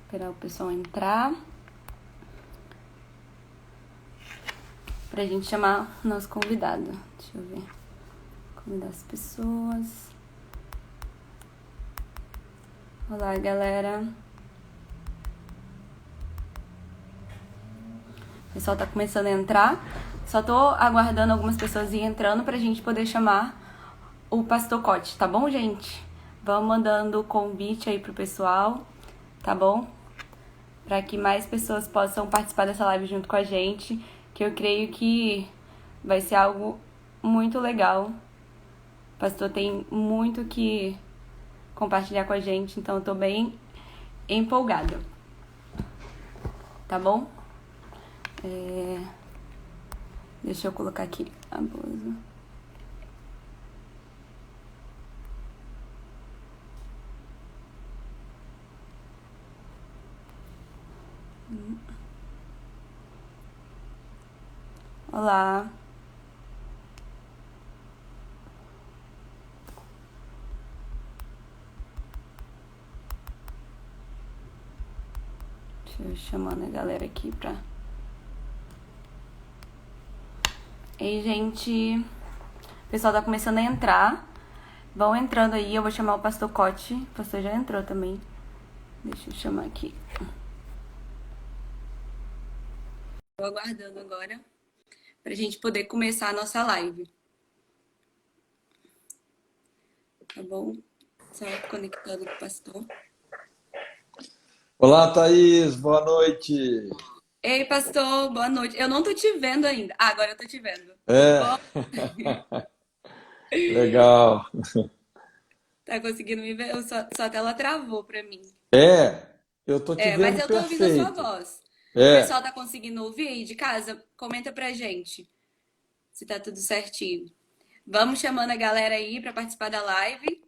Esperar o pessoal entrar. Pra gente chamar o nosso convidado. Deixa eu ver. Convidar as pessoas. Olá, galera. O pessoal tá começando a entrar. Só tô aguardando algumas pessoas ir entrando pra gente poder chamar o Pastor Cote, tá bom, gente? Vamos mandando o convite aí pro pessoal, tá bom? Pra que mais pessoas possam participar dessa live junto com a gente, que eu creio que vai ser algo muito legal. O pastor tem muito que compartilhar com a gente, então eu tô bem empolgada. Tá bom? Deixa eu colocar aqui a blusa. Olá. Deixa eu chamando a galera aqui pra... Ei, gente. O pessoal tá começando a entrar. Vão entrando aí, eu vou chamar o Pastor Cote. O pastor já entrou também. Deixa eu chamar aqui. Tô aguardando agora pra gente poder começar a nossa live. Tá bom? Só conectando com o pastor. Olá, Thaís, boa noite. Ei, pastor, boa noite. Eu não tô te vendo ainda. Ah, agora eu tô te vendo. É, Bom, legal. tá conseguindo me ver? Sua tela travou pra mim. Eu tô te Mas vendo eu tô ouvindo a sua perfeito. voz. O É, pessoal tá conseguindo ouvir aí de casa? Comenta pra gente se tá tudo certinho. Vamos chamando a galera aí pra participar da live,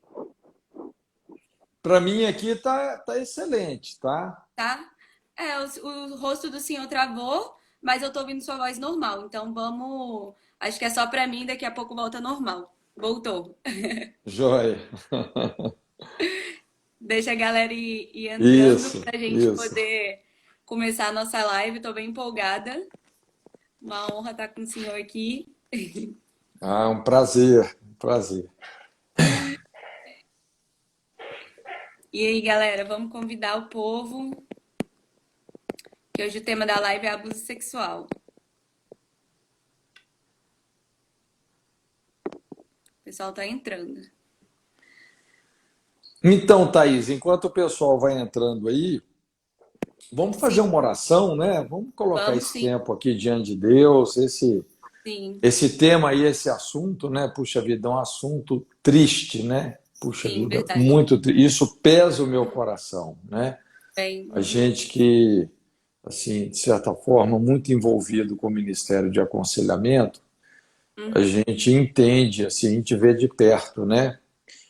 para mim aqui tá excelente, tá? tá? O rosto do senhor travou, mas eu tô ouvindo sua voz normal. Então vamos. Acho que é só pra mim, daqui a pouco volta normal. Voltou. Joia. Deixa a galera ir entrando Isso, pra gente isso. poder começar a nossa live. Tô bem empolgada. Uma honra estar com o senhor aqui. Ah, um prazer, um prazer. E aí, galera, vamos convidar o povo, que hoje o tema da live é abuso sexual. O pessoal tá entrando. Então, Thaís, enquanto o pessoal vai entrando aí, vamos fazer Sim, uma oração, né? Vamos colocar vamos esse sim, tempo aqui diante de Deus, sim, esse tema aí, esse assunto, né? Puxa vida, é um assunto triste, né? Puxa sim, vida, verdade. muito triste. Isso pesa o meu coração, né? Bem, A gente que, assim, de certa forma, muito envolvido com o Ministério de Aconselhamento, a uhum, gente entende, assim, a gente vê de perto, né?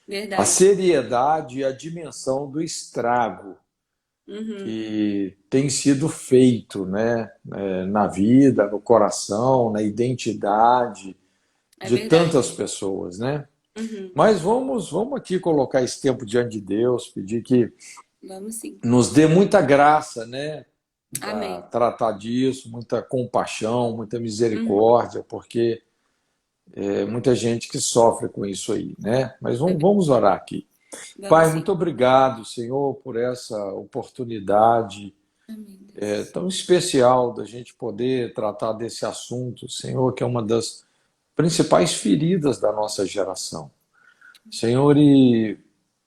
A verdade. seriedade e a dimensão do estrago Uhum, que tem sido feito, né? Na vida, no coração, na identidade é de verdade. tantas pessoas, né? Uhum, Mas vamos aqui colocar esse tempo diante de Deus, pedir que vamos sim. nos dê muita graça, né, para Amém. tratar disso, muita compaixão, muita Uhum, misericórdia, porque é muita gente que sofre com isso aí, né? Mas é vamos orar aqui. vamos Pai, sim. muito obrigado, Senhor, por essa oportunidade Amém, Deus. tão especial da gente poder tratar desse assunto, Senhor, que é uma das principais feridas da nossa geração. Senhor, e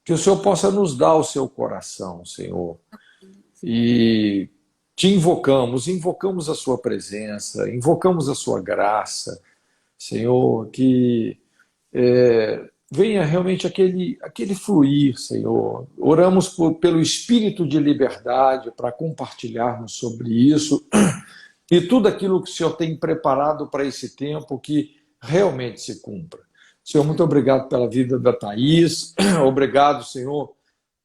que o Senhor possa nos dar o seu coração, Senhor. E te invocamos a sua presença, invocamos a sua graça, Senhor, que venha realmente aquele fluir, Senhor. Oramos pelo espírito de liberdade para compartilharmos sobre isso e tudo aquilo que o Senhor tem preparado para esse tempo que realmente se cumpra. Senhor, muito obrigado pela vida da Thaís, obrigado, Senhor,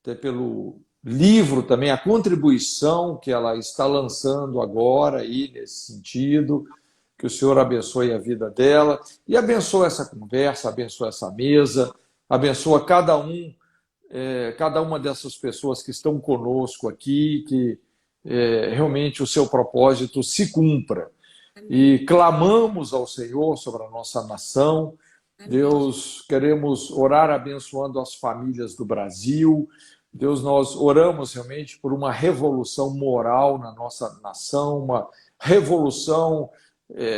até pelo livro também, a contribuição que ela está lançando agora aí nesse sentido. Que o Senhor abençoe a vida dela e abençoe essa conversa, abençoe essa mesa, Abençoa cada uma dessas pessoas que estão conosco aqui, que realmente o seu propósito se cumpra. E clamamos ao Senhor sobre a nossa nação. Deus, queremos orar abençoando as famílias do Brasil. Deus, nós oramos realmente por uma revolução moral na nossa nação, uma revolução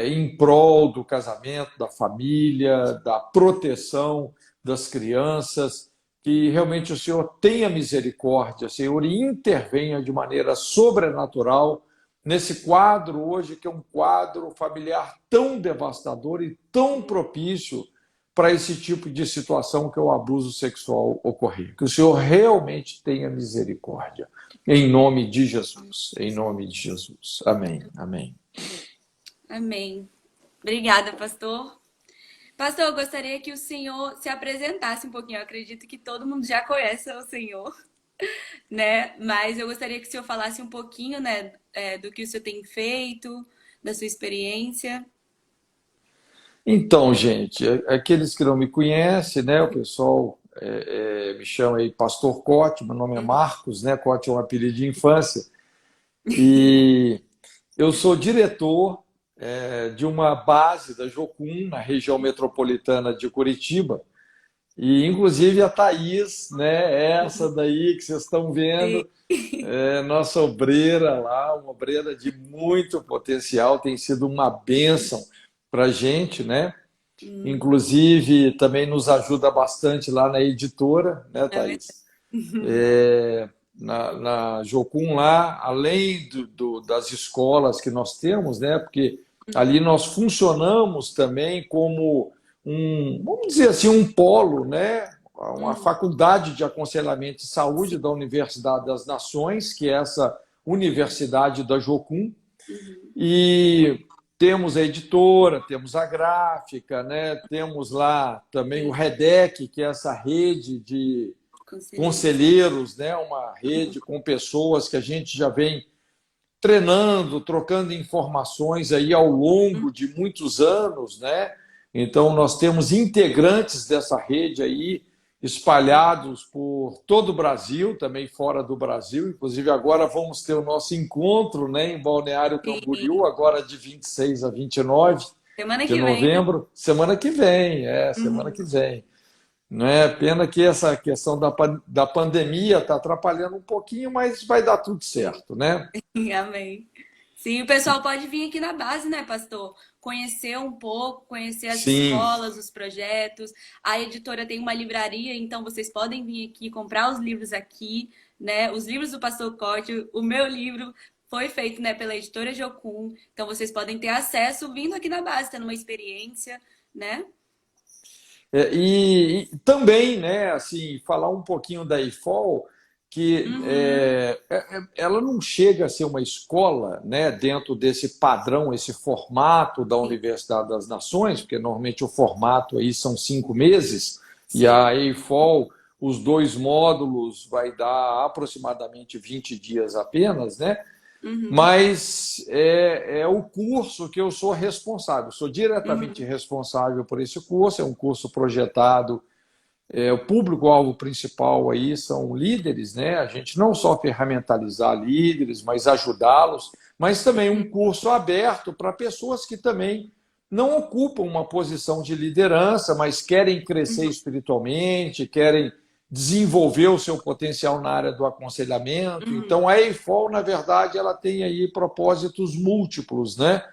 em prol do casamento, da família, da proteção das crianças. Que realmente o Senhor tenha misericórdia, Senhor, e intervenha de maneira sobrenatural nesse quadro hoje, que é um quadro familiar tão devastador e tão propício para esse tipo de situação que é o abuso sexual ocorrer. Que o Senhor realmente tenha misericórdia. Em nome de Jesus. Em nome de Jesus. Amém. Amém. Amém. Obrigada, pastor. Pastor, eu gostaria que o senhor se apresentasse um pouquinho. Eu acredito que todo mundo já conhece o senhor, né? Mas eu gostaria que o senhor falasse um pouquinho, né, do que o senhor tem feito, da sua experiência. Então, gente, aqueles que não me conhecem, né, o pessoal me chama aí Pastor Cote, meu nome é Marcos, né? Cote é um apelido de infância. E eu sou diretor de uma base da Jocum, na região metropolitana de Curitiba. E, inclusive, a Thaís, né, essa daí que vocês estão vendo, nossa obreira lá, uma obreira de muito potencial, tem sido uma bênção para a gente, né? Inclusive, também nos ajuda bastante lá na editora, né, Thaís? Na Jocum lá, além das escolas que nós temos, né? Porque ali nós funcionamos também como vamos dizer assim, um polo, né? Uma faculdade de aconselhamento e saúde da Universidade das Nações, que é essa universidade da Jocum. E temos a editora, temos a gráfica, né? Temos lá também o REDEC, que é essa rede de conselheiros, né? Uma rede com pessoas que a gente já vem treinando, trocando informações aí ao longo de muitos anos, né? Então, nós temos integrantes dessa rede aí espalhados por todo o Brasil, também fora do Brasil. Inclusive, agora vamos ter o nosso encontro, né, em Balneário Camboriú, agora de 26 a 29 Semana de que vem, né? novembro. Semana que vem, semana que vem. Não é pena que essa questão da pandemia está atrapalhando um pouquinho, mas vai dar tudo certo, né? Amém. Sim, o pessoal pode vir aqui na base, né, pastor? Conhecer um pouco, conhecer as Sim. escolas, os projetos. A editora tem uma livraria, então vocês podem vir aqui comprar os livros aqui, né? Os livros do Pastor Cote, o meu livro foi feito, né, pela editora Jocum. Então vocês podem ter acesso vindo aqui na base, tendo uma experiência, né? E também, né, assim, falar um pouquinho da IFOL, que ela não chega a ser uma escola, né, dentro desse padrão, esse formato da Universidade das Nações, porque normalmente o formato aí são 5 meses, e a IFOL, os 2 módulos, vai dar aproximadamente 20 dias apenas, né? Mas é o curso que eu sou responsável, sou diretamente responsável por esse curso, é um curso projetado, o público-alvo principal aí são líderes, né? A gente não só ferramentalizar líderes, mas ajudá-los, mas também um curso aberto para pessoas que também não ocupam uma posição de liderança, mas querem crescer espiritualmente, querem desenvolver o seu potencial na área do aconselhamento. Então, a EIFOL, na verdade, ela tem aí propósitos múltiplos, né?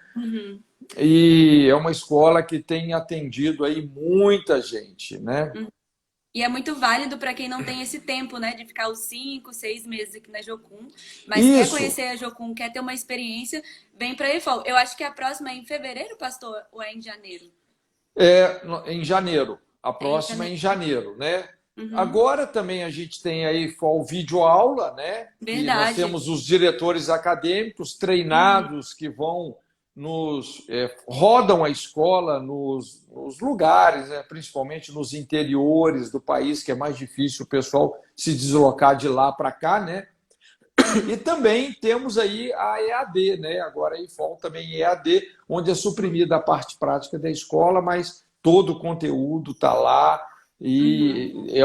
E é uma escola que tem atendido aí muita gente, né? E é muito válido para quem não tem esse tempo, né, de ficar os 5, 6 meses aqui na Jocum, mas quer Isso. conhecer a Jocum, quer ter uma experiência, vem para a EFOL. Eu acho que a próxima é em fevereiro, pastor, ou é em janeiro? Em janeiro. A próxima é em janeiro, né? Agora também a gente tem aí FOL videoaula, né? E nós Verdade. temos os diretores acadêmicos treinados que vão rodam a escola nos lugares, né? Principalmente nos interiores do país, que é mais difícil o pessoal se deslocar de lá para cá, né? E também temos aí a EAD, né? Agora a IFOL também é EAD, onde é suprimida a parte prática da escola, mas todo o conteúdo está lá. Uhum. e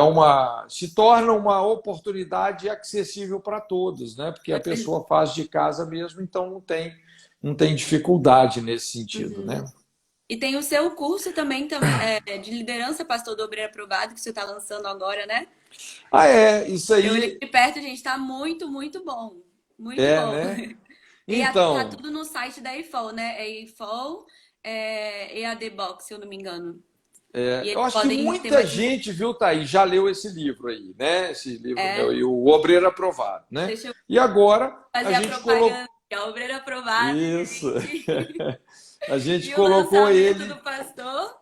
se torna uma oportunidade acessível para todos, né? Porque a pessoa faz de casa mesmo, então não tem dificuldade nesse sentido, Uhum. né? E tem o seu curso também de liderança, Pastor do Obreiro Aprovado, que você está lançando agora, né? Ah, é, isso Eu olhei aí de perto, gente, tá muito, muito bom. Muito é, bom. né? E tá Então, tudo no site da EFOL, né? É EFOL, EAD Box, se eu não me engano. E eu eles acho que podem ter muita mais info. gente, viu, Thaís, já leu esse livro aí, né? Esse livro meu, É, e o Obreiro Aprovado, né? deixa eu E agora a fazer a gente colocou. propaganda. É o Obreiro Aprovado, Isso. gente. A gente E o colocou lançamento do ele, pastor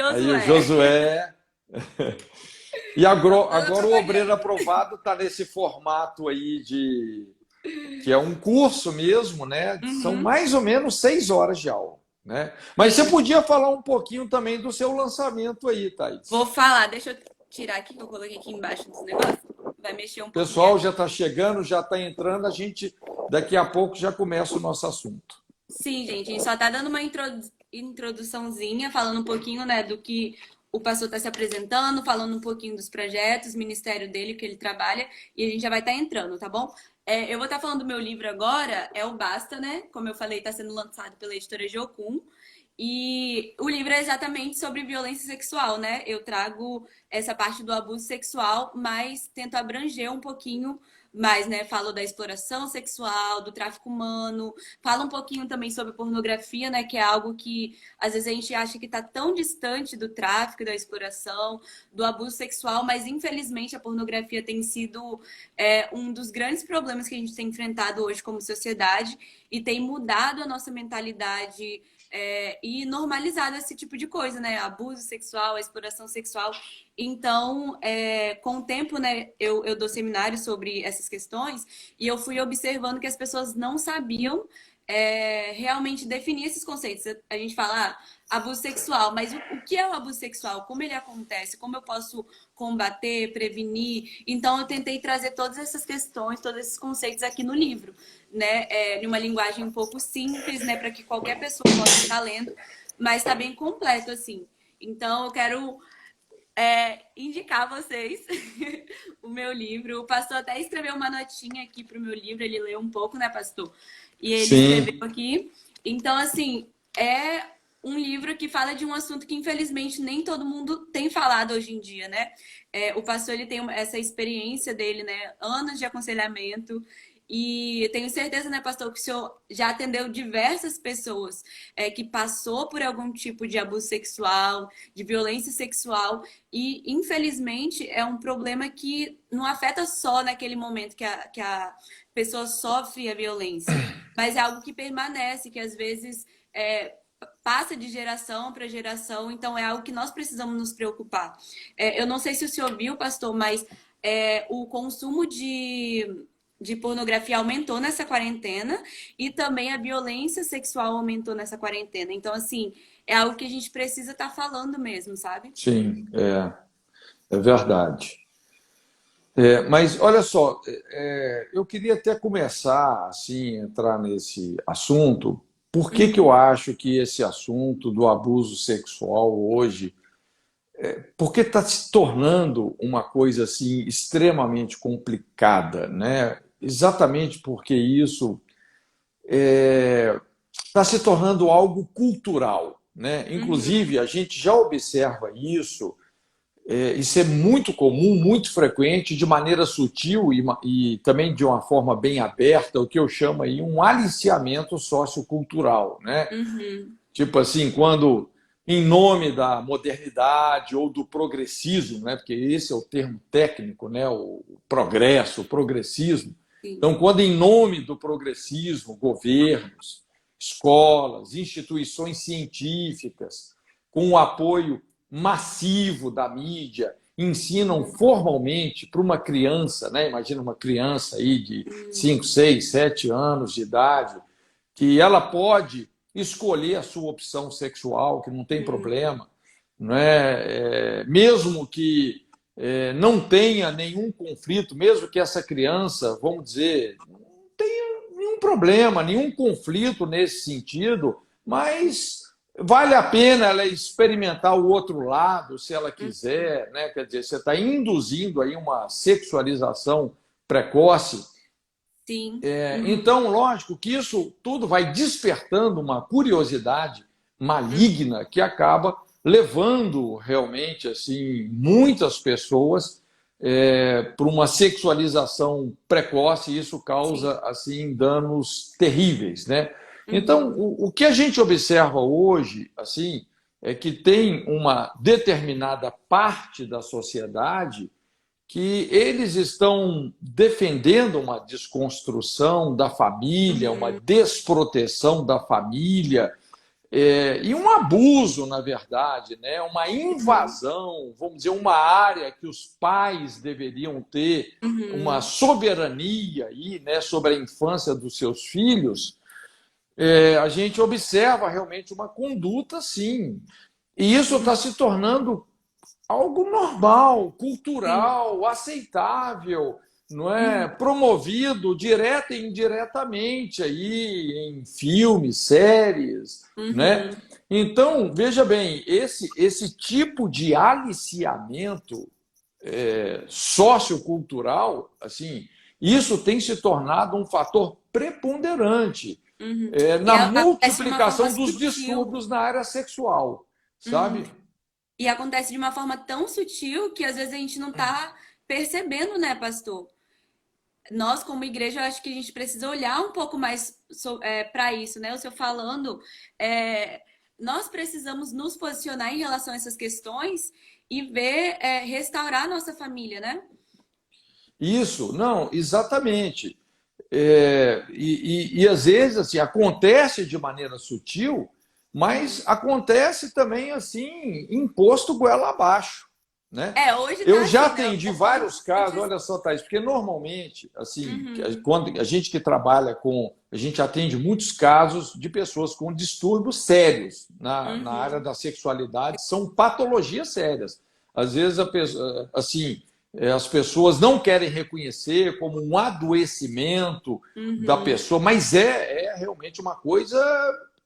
aí o Josué. Josué. E Só faz a agora o Obreiro propaganda. Aprovado está nesse formato aí que é um curso mesmo, né? São Uhum, mais ou menos 6 horas de aula, né? Mas você sim. podia falar um pouquinho também do seu lançamento aí, Vou Thaís. falar, deixa eu tirar aqui que eu coloquei aqui embaixo dos negócios. Vai mexer um O pouquinho pessoal aqui. já está chegando, já está entrando, a gente daqui a pouco já começa o nosso assunto. Sim, gente, a gente só tá dando uma introduçãozinha, falando um pouquinho, né, do que o pastor está se apresentando, falando um pouquinho dos projetos, ministério dele, que ele trabalha, e a gente já vai estar entrando, tá bom? Eu vou estar falando do meu livro agora, é o Basta, né? Como eu falei, está sendo lançado pela editora Jocum. E o livro é exatamente sobre violência sexual, né? Eu trago essa parte do abuso sexual, mas tento abranger um pouquinho mais, né? Falo da exploração sexual, do tráfico humano, falo um pouquinho também sobre pornografia, né? Que é algo que às vezes a gente acha que está tão distante do tráfico, da exploração, do abuso sexual, mas infelizmente a pornografia tem sido um dos grandes problemas que a gente tem enfrentado hoje como sociedade e tem mudado a nossa mentalidade e normalizado esse tipo de coisa, né? Abuso sexual, exploração sexual. Então, com o tempo, né, eu dou seminários sobre essas questões e eu fui observando que as pessoas não sabiam realmente definir esses conceitos. A gente fala abuso sexual, mas o que é o abuso sexual? Como ele acontece? Como eu posso combater, prevenir? Então, eu tentei trazer todas essas questões, todos esses conceitos aqui no livro, né? Em uma linguagem um pouco simples, né? Para que qualquer pessoa possa estar lendo, mas está bem completo, assim. Então, eu quero indicar a vocês o meu livro. O pastor até escreveu uma notinha aqui para o meu livro, ele leu um pouco, né, pastor? E ele escreveu Sim, aqui. Então, assim, é um livro que fala de um assunto que, infelizmente, nem todo mundo tem falado hoje em dia, né? O pastor, ele tem essa experiência dele, né? Anos de aconselhamento. E eu tenho certeza, né, pastor, que o senhor já atendeu diversas pessoas que passou por algum tipo de abuso sexual, de violência sexual, e infelizmente é um problema que não afeta só naquele momento que a pessoa sofre a violência, mas é algo que permanece, que às vezes passa de geração para geração, então é algo que nós precisamos nos preocupar. Eu não sei se o senhor viu, pastor, mas o consumo de pornografia aumentou nessa quarentena e também a violência sexual aumentou nessa quarentena. Então, assim, é algo que a gente precisa estar falando mesmo, sabe? sim, é verdade. Mas olha só, eu queria até começar assim, entrar nesse assunto. Por que que eu Uhum, acho que esse assunto do abuso sexual hoje, porque está se tornando uma coisa assim extremamente complicada, né? Exatamente porque isso está se tornando algo cultural, né? uhum, Inclusive, a gente já observa isso é muito comum, muito frequente, de maneira sutil e também de uma forma bem aberta, o que eu chamo aí um aliciamento sociocultural, né? uhum, Tipo assim, quando em nome da modernidade ou do progressismo, né? Porque esse é o termo técnico, né? O progresso, o progressismo. sim, Então, quando em nome do progressismo, governos, escolas, instituições científicas, com o apoio massivo da mídia, ensinam formalmente para uma criança, né? Imagina uma criança aí de uhum, 5, 6, 7 anos de idade, que ela pode escolher a sua opção sexual, que não tem uhum, problema, não é? Mesmo que não tenha nenhum conflito, mesmo que essa criança, vamos dizer, não tenha nenhum problema, nenhum conflito nesse sentido, mas vale a pena ela experimentar o outro lado, se ela quiser, né? Quer dizer, você está induzindo aí uma sexualização precoce. Sim. Então, lógico que isso tudo vai despertando uma curiosidade maligna que acaba levando realmente assim muitas pessoas para uma sexualização precoce, e isso Sim. causa assim danos terríveis, né? Então, Uhum. o que a gente observa hoje assim é que tem uma determinada parte da sociedade que eles estão defendendo uma desconstrução da família, uma Uhum. desproteção da família, e um abuso, na verdade, né? Uma Uhum. invasão, vamos dizer, uma área que os pais deveriam ter uma Uhum. soberania aí, né, sobre a infância dos seus filhos. A gente observa realmente uma conduta, sim. E isso está se tornando algo normal, Sim. cultural, aceitável, não é? Uhum. Promovido direta e indiretamente aí em filmes, séries, né? Uhum. Então, veja bem, esse tipo de aliciamento sociocultural, assim, isso tem se tornado um fator preponderante Uhum. E na acontece de uma forma multiplicação dos sutil. distúrbios na área sexual, Uhum. sabe? E acontece de uma forma tão sutil que às vezes a gente não tá percebendo, né, pastor? Nós, como igreja, eu acho que a gente precisa olhar um pouco mais para isso, né? O senhor falando, é, nós precisamos nos posicionar em relação a essas questões e ver, restaurar a nossa família, né? Isso, não, exatamente. E às vezes assim, acontece de maneira sutil, mas Uhum. acontece também assim, imposto goela abaixo, né? É, hoje tá Eu já assim, né? atendi O povo vários casos, simplesmente. olha só, Thaís, porque normalmente, assim, Uhum. quando a gente que trabalha com, a gente atende muitos casos de pessoas com distúrbios sérios na área Uhum. da sexualidade, são patologias sérias. Às vezes, assim, as pessoas não querem reconhecer como um adoecimento da Uhum. pessoa, mas é realmente uma coisa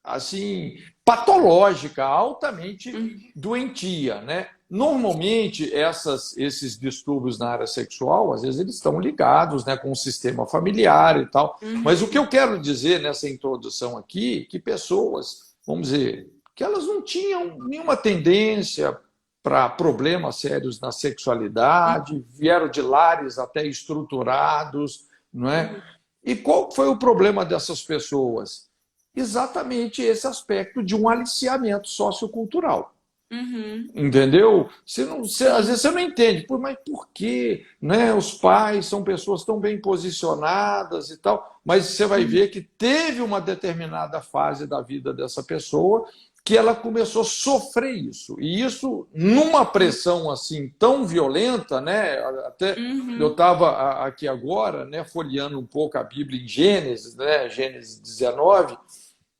assim patológica, altamente Uhum. doentia, né? Normalmente esses distúrbios na área sexual, às vezes eles estão ligados, né, com o sistema familiar e tal. Mas o que Uhum. eu quero dizer nessa introdução aqui, que pessoas, vamos dizer, que elas não tinham nenhuma tendência para problemas sérios na sexualidade, vieram de lares até estruturados, não é? Uhum. E qual foi o problema dessas pessoas? Exatamente esse aspecto de um aliciamento sociocultural. Uhum. Entendeu? Às vezes Sim. você não entende, mas por que, né? Os pais são pessoas tão bem posicionadas e tal, mas você vai Uhum. ver que teve uma determinada fase da vida dessa pessoa que ela começou a sofrer isso. E isso, numa pressão assim tão violenta, né? Até eu Uhum. estava aqui agora, né, folheando um pouco a Bíblia em Gênesis, né? Gênesis 19,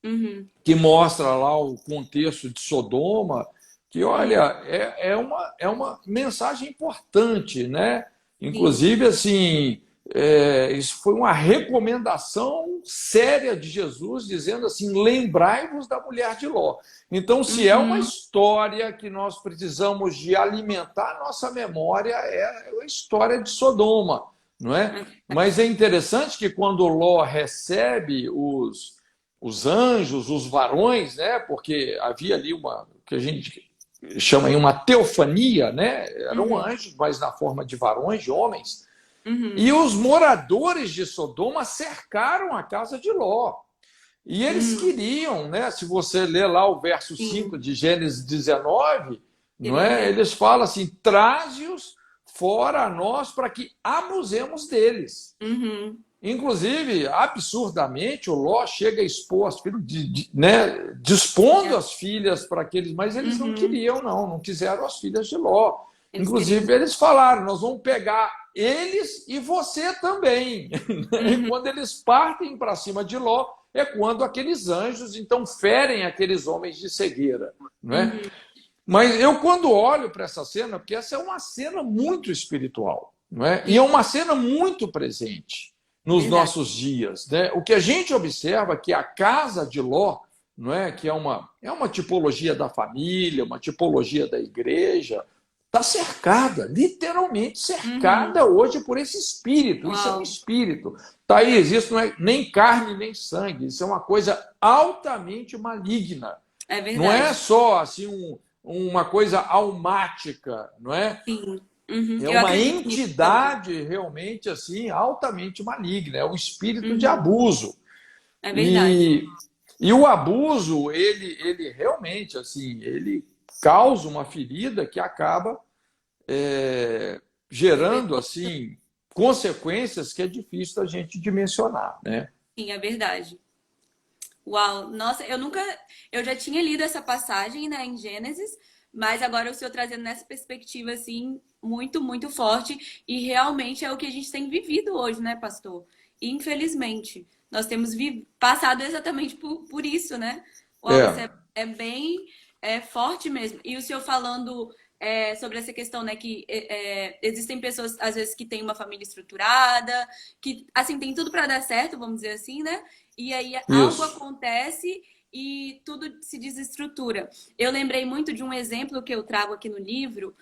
Uhum. que mostra lá o contexto de Sodoma, que, Uhum. olha, é uma mensagem importante, né? Sim. Inclusive, assim, isso foi uma recomendação séria de Jesus, dizendo assim: lembrai-vos da mulher de Ló. Então, se é uma Uhum. história que nós precisamos de alimentar a nossa memória, é a história de Sodoma, não é? Mas é interessante que quando Ló recebe os anjos, os varões, né? Porque havia ali uma que a gente chama aí uma teofania, né? Eram Uhum. anjos, mas na forma de varões, de homens. E Uhum. os moradores de Sodoma cercaram a casa de Ló. E eles Uhum. queriam, né? Se você ler lá o verso 5 Sim. de Gênesis 19, não Queria é? ver. Eles falam assim: traze-os fora a nós para que abusemos deles. Uhum. Inclusive, absurdamente, o Ló chega a expor as filhas, né, dispondo Já. as filhas para aqueles, mas eles não Uhum. queriam, não quiseram as filhas de Ló. Eles queriam. Inclusive, eles falaram: nós vamos pegar eles e você também. E Uhum. quando eles partem para cima de Ló, é quando aqueles anjos então ferem aqueles homens de cegueira, não é? Uhum. Mas eu, quando olho para essa cena, porque essa é uma cena muito espiritual, não é? E é Sim. uma cena muito presente nos Verdade. nossos dias, né? O que a gente observa é que a casa de Ló não é? Que é uma tipologia da família, uma tipologia da igreja, está cercada, literalmente Uhum. cercada hoje por esse espírito. Isso é um Uau. espírito. Thaís, isso não é nem carne nem sangue, isso é uma coisa altamente maligna. É Não é verdade. só assim uma coisa almática, não é? Sim. Uhum. É Eu uma acredito nisso também. entidade realmente assim altamente maligna, é um espírito de Uhum. abuso. É verdade. E, e o abuso, ele realmente assim, ele causa uma ferida que acaba gerando assim consequências que é difícil da gente dimensionar, né? Sim, é verdade. Uau, nossa, eu já tinha lido essa passagem, né, em Gênesis, mas agora o senhor trazendo nessa perspectiva, assim, muito, muito forte, e realmente é o que a gente tem vivido hoje, né, pastor? Infelizmente, nós temos passado exatamente por isso, né? Uau, isso É, é bem forte mesmo. E o senhor falando sobre essa questão, né, que existem pessoas, às vezes, que têm uma família estruturada, que, assim, tem tudo para dar certo, vamos dizer assim, né? E aí algo isso. acontece e tudo se desestrutura. Eu lembrei muito de um exemplo que eu trago aqui no livro,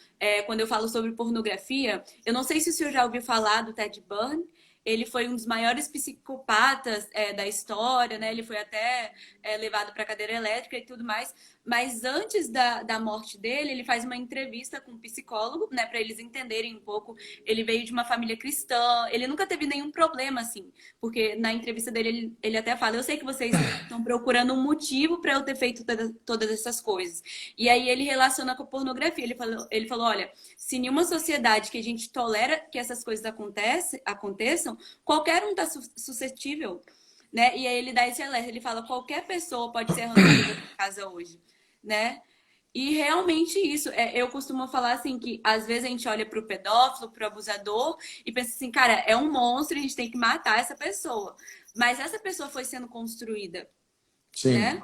quando eu falo sobre pornografia. Eu não sei se o senhor já ouviu falar do Ted Bundy. Ele foi um dos maiores psicopatas da história, né? Ele foi até levado para cadeira elétrica e tudo mais. Mas antes da morte dele, ele faz uma entrevista com um psicólogo, né? Para eles entenderem um pouco. Ele veio de uma família cristã. Ele nunca teve nenhum problema, assim. Porque na entrevista dele, ele até fala: eu sei que vocês estão procurando um motivo para eu ter feito todas essas coisas. E aí ele relaciona com a pornografia. Ele falou: olha, se em uma sociedade que a gente tolera que essas coisas aconteçam, qualquer um está suscetível. Né? E aí ele dá esse alerta. Ele fala: qualquer pessoa pode ser arrancada da casa hoje. Né? E realmente isso, eu costumo falar assim que às vezes a gente olha para o pedófilo, para o abusador e pensa assim, cara, é um monstro, a gente tem que matar essa pessoa. Mas essa pessoa foi sendo construída, Sim. né?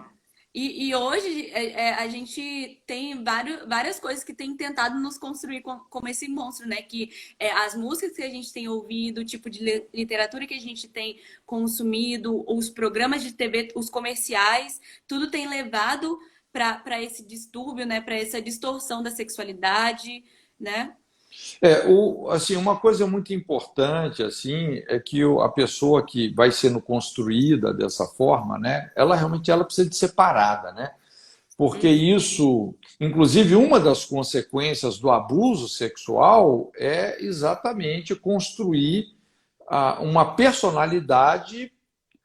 E hoje a gente tem várias coisas que tem tentado nos construir como esse monstro, né? Que as músicas que a gente tem ouvido, o tipo de literatura que a gente tem consumido, os programas de TV, os comerciais, tudo tem levado para esse distúrbio, né? Para essa distorção da sexualidade, né? Assim, uma coisa muito importante assim é que a pessoa que vai sendo construída dessa forma, né, ela realmente ela precisa de ser parada, né? Porque isso, inclusive, uma das consequências do abuso sexual é exatamente construir uma personalidade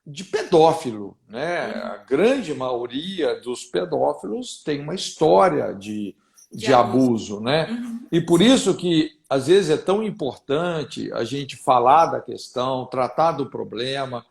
de pedófilo, né? A Uhum. grande maioria dos pedófilos tem uma história De de abuso. abuso, né? Uhum. E por Sim. isso que às vezes é tão importante a gente falar da questão, tratar do problema.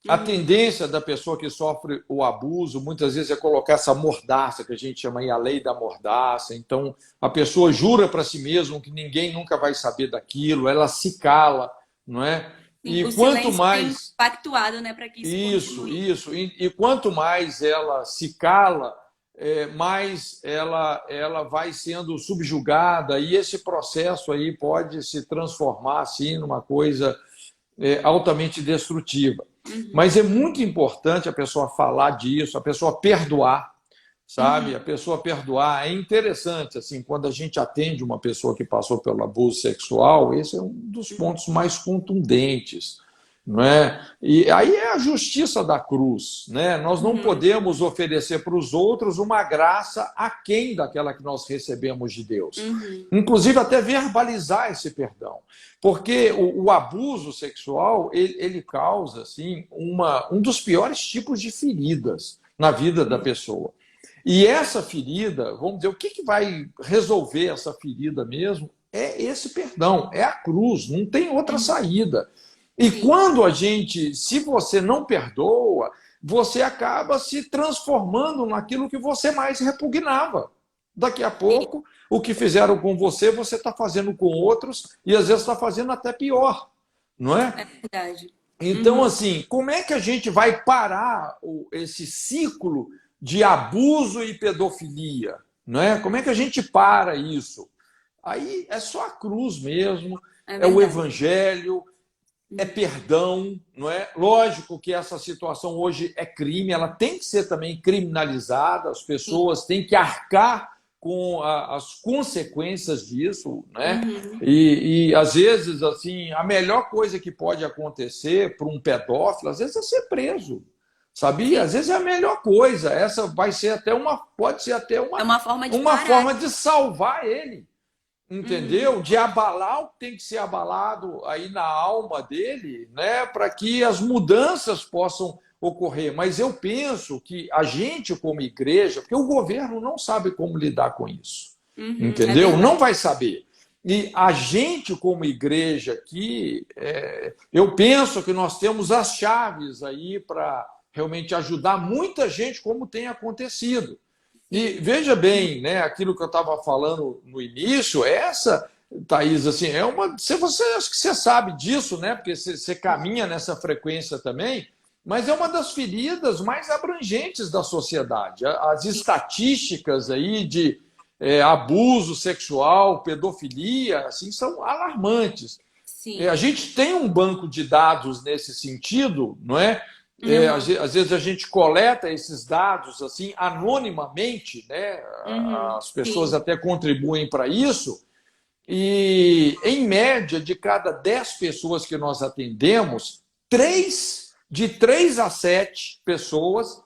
A Uhum. tendência da pessoa que sofre o abuso muitas vezes é colocar essa mordaça que a gente chama aí a lei da mordaça. Então a pessoa jura para si mesma que ninguém nunca vai saber daquilo, ela se cala, não é? Sim, E o quanto silêncio tem mais pactuado, né, para que isso continue. isso. E quanto mais ela se cala, mais ela vai sendo subjugada, e esse processo aí pode se transformar assim numa coisa altamente destrutiva. Uhum. Mas é muito importante a pessoa falar disso, a pessoa perdoar, sabe? A Uhum. pessoa perdoar. É interessante, assim, quando a gente atende uma pessoa que passou pelo abuso sexual, esse é um dos Uhum. pontos mais contundentes, não é? E aí é a justiça da cruz, né? Nós não Uhum. podemos oferecer para os outros uma graça aquém daquela que nós recebemos de Deus. Uhum. Inclusive até verbalizar esse perdão. Porque o abuso sexual, ele causa assim, um dos piores tipos de feridas na vida da pessoa. E essa ferida, vamos dizer, o que vai resolver essa ferida mesmo? É esse perdão, é a cruz, não tem outra Uhum. saída. E Sim. quando a gente, se você não perdoa, você acaba se transformando naquilo que você mais repugnava. Daqui a Sim. pouco, o que fizeram com você, você está fazendo com outros e às vezes está fazendo até pior, não é? É verdade. Então, Uhum. assim, como é que a gente vai parar esse ciclo de abuso e pedofilia? Não é? Como é que a gente para isso? Aí é só a cruz mesmo, É é o verdade. evangelho, é perdão, não é? Lógico que essa situação hoje é crime, ela tem que ser também criminalizada, as Sim. pessoas têm que arcar com as consequências disso, né? Uhum. E às vezes, assim, a melhor coisa que pode acontecer para um pedófilo, às vezes, é ser preso, sabia? Sim. Às vezes é a melhor coisa. Essa vai ser até pode ser até É uma forma de uma parar. forma de salvar ele, Uhum. entendeu? De abalar o que tem que ser abalado aí na alma dele, né? Para que as mudanças possam ocorrer. Mas eu penso que a gente, como igreja, porque o governo não sabe como lidar com isso, Uhum. É entendeu? Não verdade. vai saber. E a gente, como igreja aqui, eu penso que nós temos as chaves aí para realmente ajudar muita gente, como tem acontecido. E Sim. veja bem, né, aquilo que eu estava falando no início, essa, Thaís, assim, é uma. Se você acho que você sabe disso, né? Porque você caminha nessa frequência também, mas é uma das feridas mais abrangentes da sociedade. As Sim. estatísticas aí de abuso sexual, pedofilia, assim, são alarmantes. A Sim. gente tem um banco de dados nesse sentido, não é? Uhum. Às vezes a gente coleta esses dados assim anonimamente, né? Uhum. As pessoas Sim. até contribuem para isso, e em média, de cada 10 pessoas que nós atendemos, de 3 a 7 pessoas,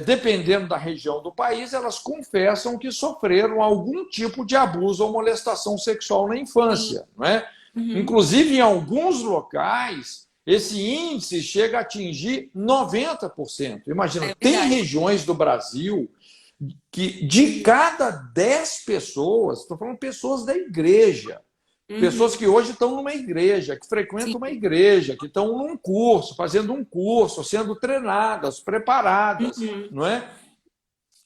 dependendo da região do país, elas confessam que sofreram algum tipo de abuso ou molestação sexual na Sim. infância, não é? Uhum. Inclusive, em alguns locais, esse índice chega a atingir 90%. Imagina, É tem verdade. regiões do Brasil que de Uhum. cada 10 pessoas, estou falando pessoas da igreja, pessoas Uhum. que hoje estão numa igreja, que frequentam uma Sim. igreja, que estão num curso, fazendo um curso, sendo treinadas, preparadas, Uhum. não é?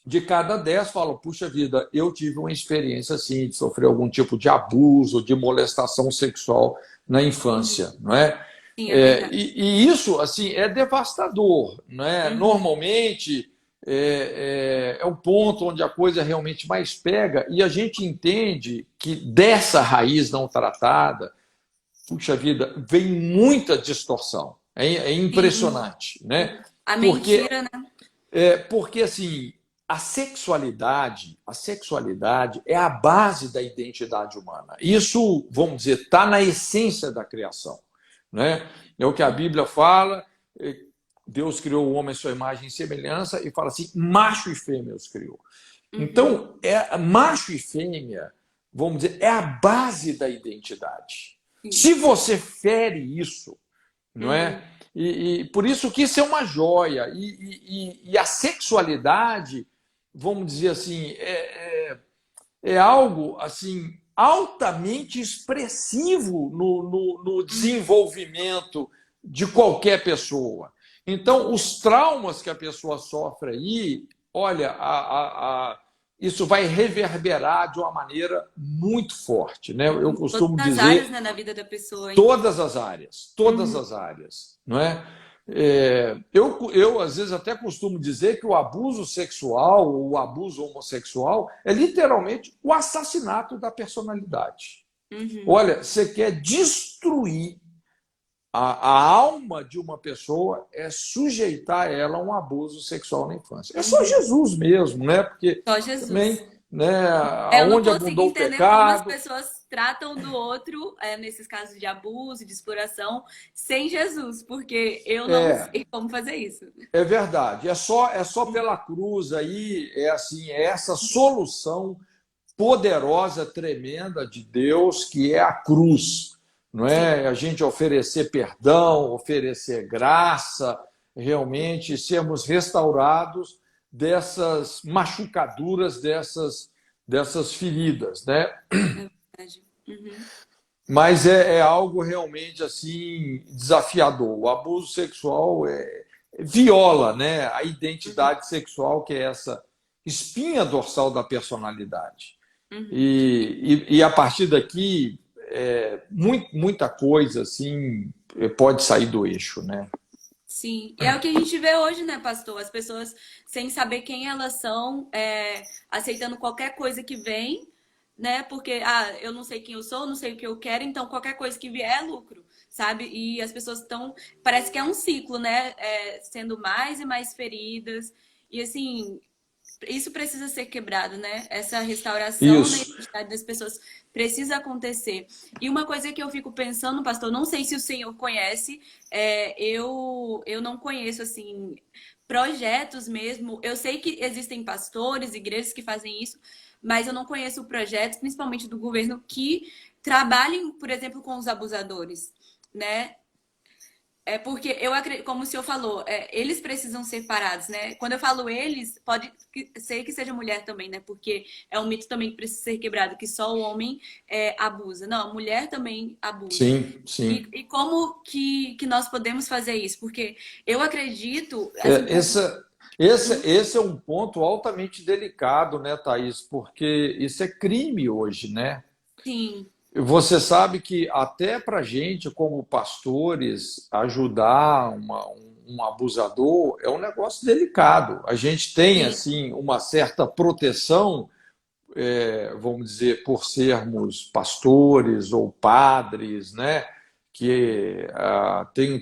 De cada 10 falam, puxa vida, eu tive uma experiência assim, de sofrer algum tipo de abuso, de molestação sexual na infância, Uhum. não é? Sim, é verdade. E isso assim é devastador, não é? Uhum. Normalmente é o ponto onde a coisa realmente mais pega e a gente entende que dessa raiz não tratada, puxa vida, vem muita distorção. É Sim. impressionante, né? A Porque mentira, né? porque assim, a sexualidade é a base da identidade humana. Isso, vamos dizer, está na essência da criação, né? É o que a Bíblia fala. Deus criou o homem à sua imagem e semelhança e fala assim, macho e fêmea os criou. Uhum. Então, macho e fêmea, vamos dizer, é a base da identidade. Sim. Se você fere isso, não é? Uhum. E por isso que isso é uma joia. E a sexualidade, vamos dizer assim, é algo assim altamente expressivo no Uhum. desenvolvimento de qualquer pessoa. Então, os traumas que a pessoa sofre aí, olha, isso vai reverberar de uma maneira muito forte, né? Eu Em todas costumo as áreas, dizer né, da vida da pessoa, hein? todas Uhum. as áreas, não é? Eu, às vezes, até costumo dizer que o abuso sexual, o abuso homossexual, é literalmente o assassinato da personalidade. Uhum. Olha, você quer destruir a alma de uma pessoa, é sujeitar ela a um abuso sexual na infância. É só Uhum. Jesus mesmo, né? Porque Só Jesus. também, né, Eu não aonde consigo abundou o entender como as pecado, pessoas tratam do outro, nesses casos de abuso, de exploração, sem Jesus, porque eu não é, sei como fazer isso. É verdade. É só pela cruz aí, é assim, é essa solução poderosa, tremenda de Deus, que é a cruz, não Sim. é? A gente oferecer perdão, oferecer graça, realmente sermos restaurados dessas machucaduras, dessas feridas, né? É verdade. Uhum. Mas é algo realmente assim desafiador. O abuso sexual viola, né, a Uhum. identidade sexual, que é essa espinha dorsal da personalidade. Uhum. E a partir daqui, muita coisa assim pode sair do eixo, né? Sim, e é o que a gente vê hoje, né, pastor? As pessoas sem saber quem elas são, aceitando qualquer coisa que vem, né? Porque, eu não sei quem eu sou, não sei o que eu quero, então qualquer coisa que vier é lucro. sabe? E as pessoas estão, parece que é um ciclo, né? Sendo mais e mais feridas. E assim, isso precisa ser quebrado, né? Essa restauração da Isso. identidade das pessoas precisa acontecer. E uma coisa que eu fico pensando, pastor, não sei se o senhor conhece, eu não conheço, assim, projetos mesmo. Eu sei que existem pastores, igrejas que fazem isso, mas eu não conheço projetos, principalmente do governo, que trabalhem, por exemplo, com os abusadores, né? Porque eu acredito, como o senhor falou, eles precisam ser parados, né? Quando eu falo eles, pode ser que seja mulher também, né? Porque é um mito também que precisa ser quebrado, que só o homem abusa. Não, a mulher também abusa. Sim, sim. E como que nós podemos fazer isso? Porque eu acredito, assim, É, esse é um ponto altamente delicado, né, Thaís? Porque isso é crime hoje, né? sim, Você sabe que até para a gente, como pastores, ajudar um abusador é um negócio delicado. A gente tem, sim, assim, uma certa proteção, vamos dizer, por sermos pastores ou padres, né? Que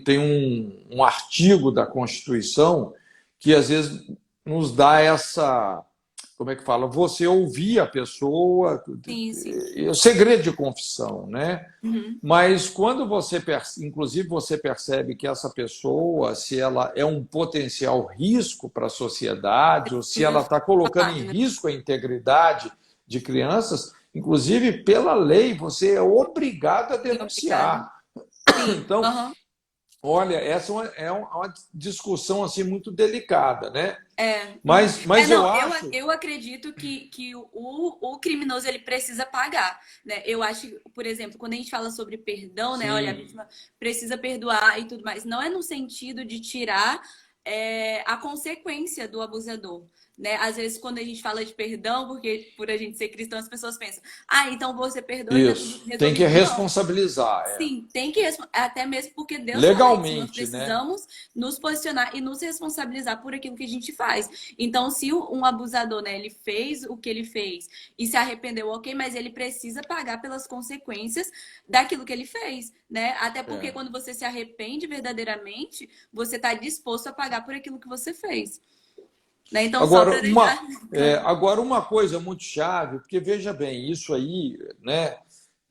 tem um artigo da Constituição que às vezes nos dá essa, como é que fala? Você ouvir a pessoa, sim, sim. o segredo de confissão, né? Uhum. Mas quando você, inclusive, você percebe que essa pessoa, se ela é um potencial risco para a sociedade, ou se ela Precisa está colocando falar, em né? risco a integridade de crianças, inclusive pela lei, você é obrigado a Sim, obrigada. denunciar. Sim, Então, aham. olha, essa é uma discussão assim muito delicada, né? Uhum. Mas eu Não, acho. eu acredito que o criminoso ele precisa pagar, né? Eu acho, por exemplo, quando a gente fala sobre perdão, né? Olha, a Sim, vítima precisa perdoar e tudo mais. Não é no sentido de tirar a consequência do abusador, né? Às vezes, quando a gente fala de perdão, porque por a gente ser cristão, as pessoas pensam, então você perdoa e tá tudo isso. Tem que resolvido. Não. responsabilizar, Sim, tem que até mesmo porque Deus fala isso. Nós legalmente, né? precisamos nos posicionar e nos responsabilizar por aquilo que a gente faz. Então, se um abusador, né, ele fez o que ele fez e se arrependeu, ok, mas ele precisa pagar pelas consequências daquilo que ele fez, né? Até porque É. quando você se arrepende verdadeiramente, você está disposto a pagar por aquilo que você fez, né? Então, só Agora, para deixar claro. agora, uma coisa muito chave, porque veja bem, isso aí, né?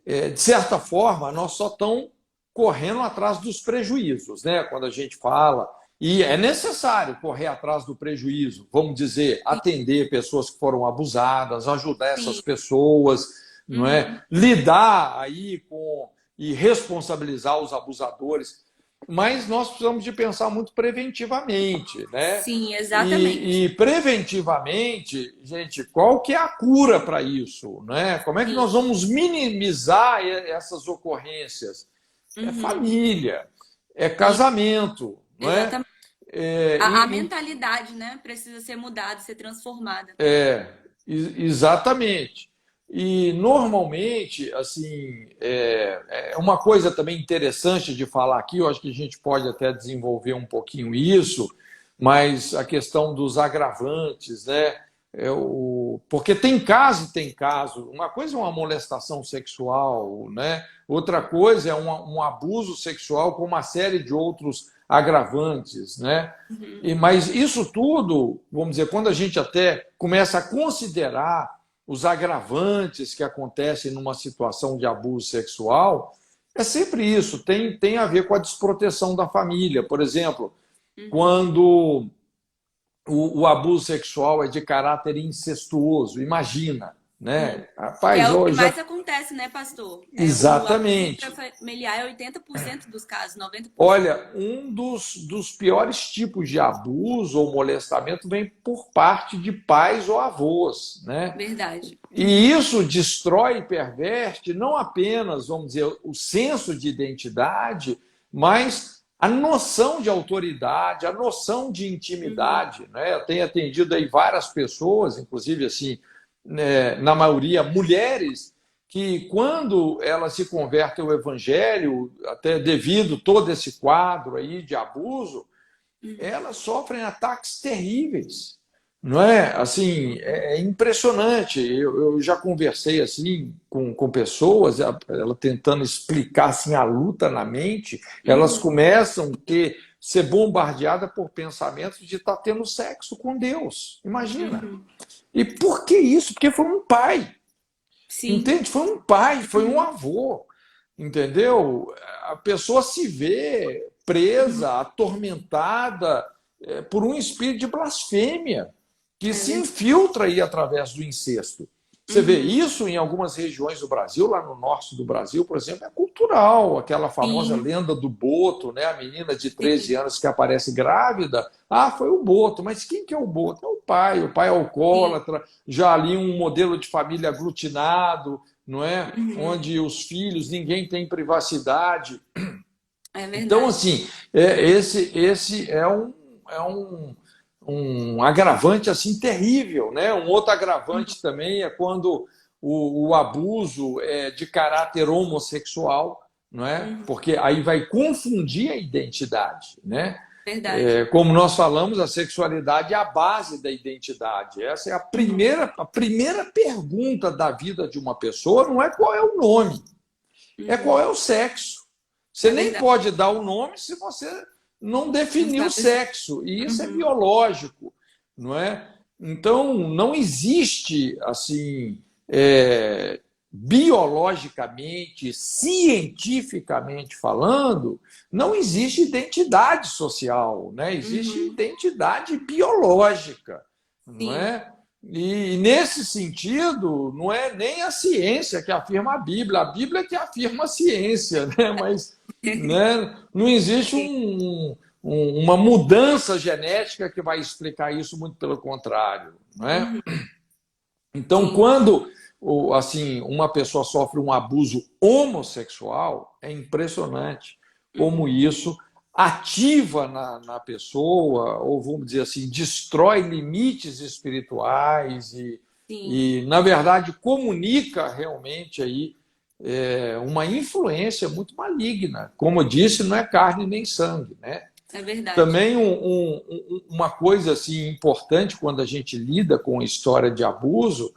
De certa forma, nós só estamos correndo atrás dos prejuízos, né? Quando a gente fala. E é necessário correr atrás do prejuízo, vamos dizer, atender pessoas que foram abusadas, ajudar essas Sim. pessoas, não Uhum. é? Lidar aí com e responsabilizar os abusadores. Mas nós precisamos de pensar muito preventivamente, né? Sim, E exatamente. preventivamente, gente, qual que é a cura para isso, né? Como é que nós Sim. vamos minimizar essas ocorrências? É Uhum. família, é Isso, casamento, não é? exatamente. É, A e- mentalidade, né, precisa ser mudada, ser transformada. Exatamente. E normalmente, assim, é uma coisa também interessante de falar aqui, eu acho que a gente pode até desenvolver um pouquinho isso, mas a questão dos agravantes, né? Porque tem caso e tem caso. Uma coisa é uma molestação sexual, né? Outra coisa é um abuso sexual com uma série de outros agravantes, né? Uhum. Mas isso tudo, vamos dizer, quando a gente até começa a considerar os agravantes que acontecem numa situação de abuso sexual, é sempre isso, tem a ver com a desproteção da família. Por exemplo, Uhum. quando o abuso sexual é de caráter incestuoso, imagina, Sim. né? Que é Rapaz, o que hoje já. mais acontece, né, pastor? O abuso Exatamente. intrafamiliar é 80% dos casos, 90%. Olha, um dos piores tipos de abuso ou molestamento vem por parte de pais ou avós, né? Verdade. E isso destrói e perverte não apenas, vamos dizer, o senso de identidade, mas a noção de autoridade, a noção de Uhum. intimidade, né? Eu tenho atendido aí várias pessoas, inclusive assim, né, na maioria mulheres, que quando elas se convertem ao evangelho, até devido todo esse quadro aí de abuso, Uhum. elas sofrem ataques terríveis. Não é? Assim, é impressionante. Eu já conversei assim com pessoas, ela tentando explicar assim a luta na mente, elas Uhum, começam a ser bombardeadas por pensamentos de estar tendo sexo com Deus. Imagina. uhum. E por que isso? Porque foi um pai, Sim. entende? Foi um pai, foi um Uhum, avô, entendeu? A pessoa se vê uhum. presa, atormentada por um espírito de blasfêmia que É se verdade. infiltra aí através do incesto. Você vê Uhum. isso em algumas regiões do Brasil, lá no norte do Brasil, por exemplo, é cultural, aquela famosa Sim, lenda do Boto, né? A menina de 13 sim, anos que aparece grávida. Ah, foi o Boto, mas quem que é o Boto? É o pai é sim. alcoólatra, já ali um modelo de família aglutinado, não é? Uhum. Onde os filhos, ninguém tem privacidade. É Então, verdade. assim, esse um agravante assim terrível, né? Um outro Uhum. agravante também é quando o abuso é de caráter homossexual, não é? Uhum. Porque aí vai confundir a identidade, né? Verdade. Como nós falamos, a sexualidade é a base da identidade. Essa é Uhum. a primeira pergunta da vida de uma pessoa, não é qual é o nome, é qual Uhum. é o sexo. Você É nem verdade. pode dar o nome se você não Não definiu o sabe se. sexo. E isso é Uhum. biológico, não é? Então, não existe, assim, biologicamente, cientificamente falando, não existe identidade social, né? Existe Uhum. identidade biológica, não Sim. é? E nesse sentido, não é nem a ciência que afirma a Bíblia que afirma a ciência, né? Mas né, não existe Sim. uma mudança genética que vai explicar isso, muito pelo contrário, não é? Uhum. Então, Sim. quando assim uma pessoa sofre um abuso homossexual, é impressionante como Uhum. isso ativa na pessoa, ou vamos dizer assim, destrói limites espirituais Sim. na verdade, comunica realmente aí uma influência muito maligna. Como eu disse, não é carne nem sangue, né? É verdade. Também uma coisa assim importante quando a gente lida com história de abuso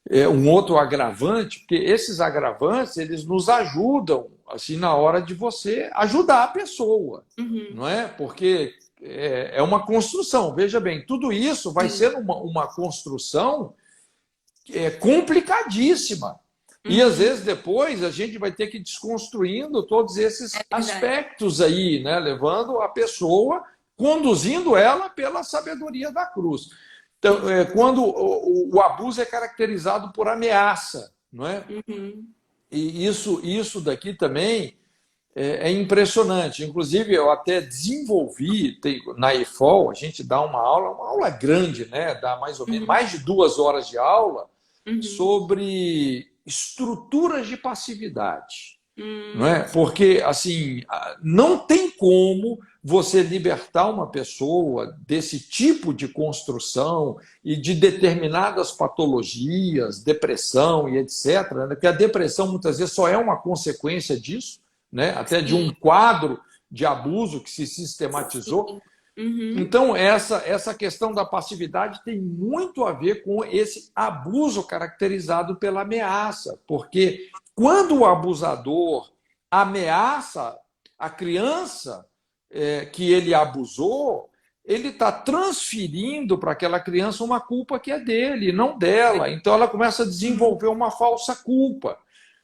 é um outro agravante, porque esses agravantes eles nos ajudam assim na hora de você ajudar a pessoa, Uhum. não é? Porque é uma construção. Veja bem, tudo isso vai Sim. ser uma construção complicadíssima. E às Uhum. vezes depois a gente vai ter que ir desconstruindo todos É esses verdade. aspectos aí, né? Levando a pessoa, conduzindo ela pela sabedoria da cruz. Então, Sim. quando o abuso é caracterizado por ameaça, não é? Uhum. E isso daqui também é impressionante. Inclusive, eu até desenvolvi na EFOL, a gente dá uma aula grande, né? Dá mais ou menos Uhum. mais de 2 horas de aula Uhum. sobre estruturas de passividade, não é? Hum. Porque assim não tem como você libertar uma pessoa desse tipo de construção e de determinadas patologias, depressão e etc. Né? Que a depressão muitas vezes só é uma consequência disso, né? Até de Sim. um quadro de abuso que se sistematizou. Sim. Uhum. Então, essa questão da passividade tem muito a ver com esse abuso caracterizado pela ameaça, porque quando o abusador ameaça a criança que ele abusou, ele está transferindo para aquela criança uma culpa que é dele, não dela. Então, ela começa a Uhum. desenvolver uma falsa culpa.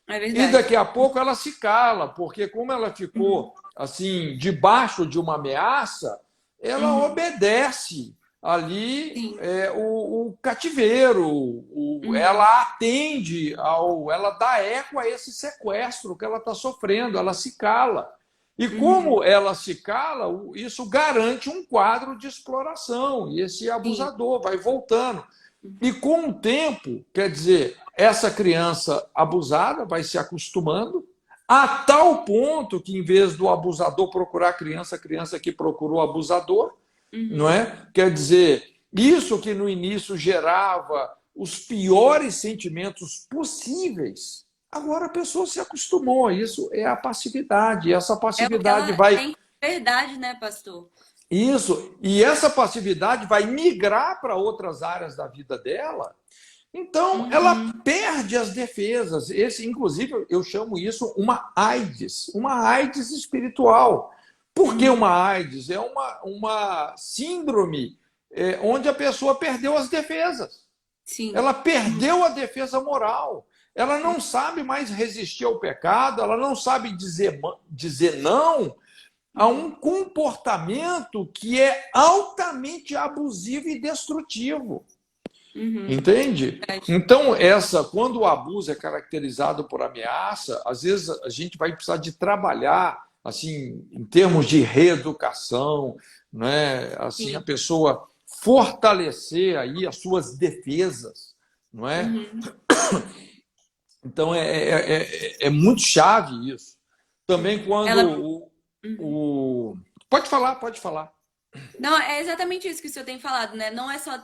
É E verdade. daqui a pouco ela se cala, porque como ela Uhum. ficou assim debaixo de uma ameaça, ela Uhum. obedece ali Sim. o cativeiro, Uhum. ela atende ela dá eco a esse sequestro que ela está sofrendo, ela se cala. E Uhum. como ela se cala, isso garante um quadro de exploração, e esse Sim. abusador vai voltando. E Uhum. com o tempo, quer dizer, essa criança abusada vai se acostumando a tal ponto que, em vez do abusador procurar a criança que procurou o abusador, não Uhum. é? Quer dizer, isso que no início gerava os piores sentimentos possíveis, agora a pessoa se acostumou. Isso é a passividade. E essa É o que passividade ela vai tem verdade, né, pastor? Isso, e essa passividade vai migrar para outras áreas da vida dela. Então, ela Uhum. perde as defesas. Esse, inclusive, eu chamo isso uma AIDS espiritual. Por que Uhum. uma AIDS? É uma síndrome onde a pessoa perdeu as defesas. Sim. Ela Uhum. perdeu a defesa moral. Ela não sabe mais resistir ao pecado, ela não sabe dizer não a Uhum. um comportamento que é altamente abusivo e destrutivo. Uhum. Entende? Verdade. Então, quando o abuso é caracterizado por ameaça, às vezes a gente vai precisar de trabalhar, assim, em termos de reeducação, né? Assim, a Sim. pessoa fortalecer aí as suas defesas, não é? Uhum. Então, é muito chave isso. Também quando Ela. Uhum. Pode falar, pode falar. Não, é exatamente isso que o senhor tem falado, né? Não é só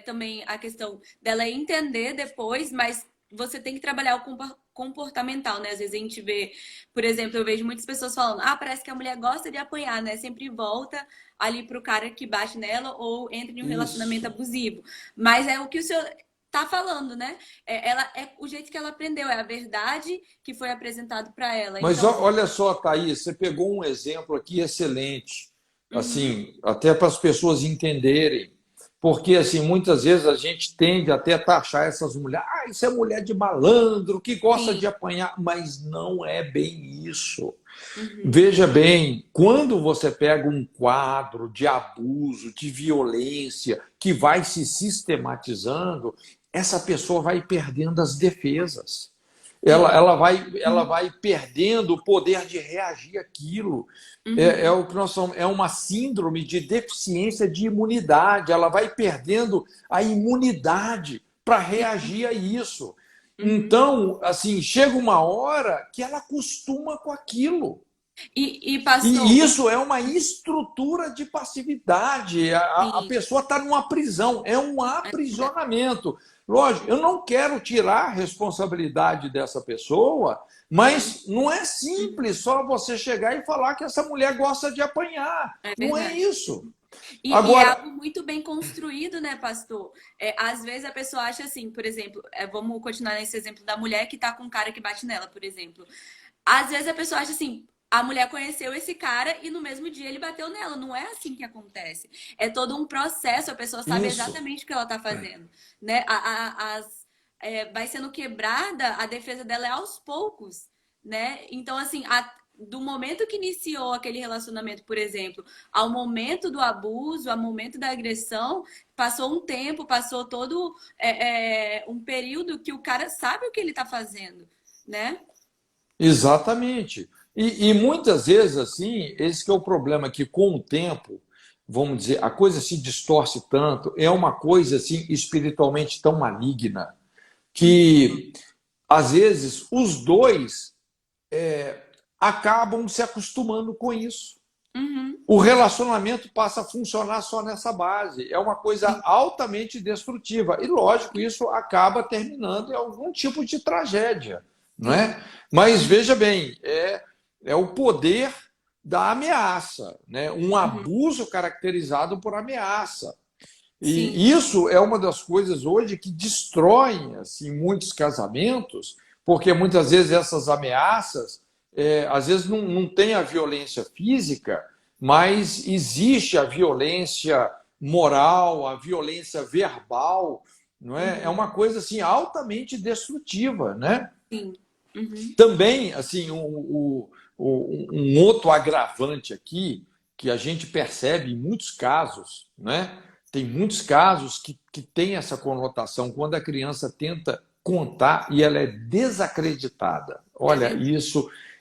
também a questão dela entender depois, mas você tem que trabalhar o comportamental, né? Às vezes a gente vê, por exemplo, eu vejo muitas pessoas falando, parece que a mulher gosta de apanhar, né? Sempre volta ali pro cara que bate nela ou entra em um relacionamento Isso. abusivo. Mas é o que o senhor tá falando, né? Ela é o jeito que ela aprendeu, é a verdade que foi apresentado para ela. Mas Então, olha só, Thaís, você pegou um exemplo aqui excelente, uhum, assim, até para as pessoas entenderem, porque assim, muitas vezes a gente tende até a taxar essas mulheres, isso é mulher de malandro, que gosta sim, de apanhar, mas não é bem isso. uhum, Veja bem, quando você pega um quadro de abuso, de violência, que vai se sistematizando, essa pessoa vai perdendo as defesas. Ela, sim, ela, vai, ela vai perdendo o poder de reagir àquilo. É uhum, o que nós somos, é uma síndrome de deficiência de imunidade. Ela vai perdendo a imunidade para sim, reagir a isso. uhum. Então, assim, chega uma hora que ela acostuma com aquilo. Pastor, E isso é uma estrutura de passividade. A sim, pessoa está numa prisão, é um é verdade. aprisionamento. Lógico, eu não quero tirar a responsabilidade dessa pessoa, Uhum, mas não é uhum, simples só você chegar e falar que essa mulher gosta de apanhar. é Não é verdade. isso. E é Agora, algo muito bem construído, né, pastor? Às vezes a pessoa acha assim, por exemplo, vamos continuar nesse exemplo da mulher que tá com um cara que bate nela, por exemplo. Às vezes a pessoa acha assim, a mulher conheceu esse cara e no mesmo dia ele bateu nela. Não é assim que acontece. É todo um processo, a pessoa sabe isso. exatamente o que ela tá fazendo, né? Vai sendo quebrada, a defesa dela é aos poucos, né? Então, assim, do momento que iniciou aquele relacionamento, por exemplo, ao momento do abuso, ao momento da agressão, passou um tempo, passou todo um período que o cara sabe o que ele tá fazendo, né? Exatamente. E muitas vezes, assim, esse que é o problema, que com o tempo, vamos dizer, a coisa se distorce tanto, é uma coisa, assim, espiritualmente tão maligna, que, às vezes, os dois acabam se acostumando com isso. Uhum, O relacionamento passa a funcionar só nessa base. É uma coisa sim, altamente destrutiva. E, lógico, isso acaba terminando em algum tipo de tragédia, não sim. é? Mas veja bem, é o poder da ameaça, né? Um Uhum, abuso caracterizado por ameaça. sim. E isso é uma das coisas hoje que destroem assim, muitos casamentos, porque muitas vezes essas ameaças, às vezes não tem a violência física, mas existe a violência moral, a violência verbal, não é? É Uhum, uma coisa assim altamente destrutiva, né? sim. Uhum, Também assim um outro agravante aqui que a gente percebe em muitos casos, né? Tem muitos casos que tem essa conotação quando a criança tenta contar e ela é desacreditada. é Olha, verdade.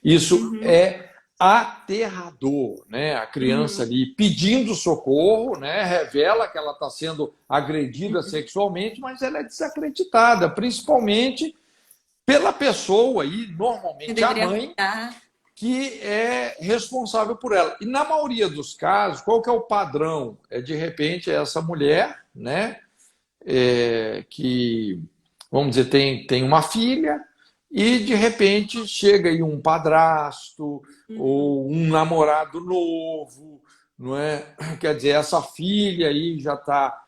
isso Uhum, é aterrador, né? A criança uhum, ali pedindo socorro, né? Revela que ela está sendo agredida uhum. sexualmente, mas ela é desacreditada, principalmente pela pessoa aí, Que normalmente a deveria mãe, cuidar. que é responsável por ela. E na maioria dos casos, qual que é o padrão? É de repente essa mulher, né, que vamos dizer tem uma filha e de repente chega aí um padrasto Uhum, ou um namorado novo, não é? Quer dizer, essa filha aí já está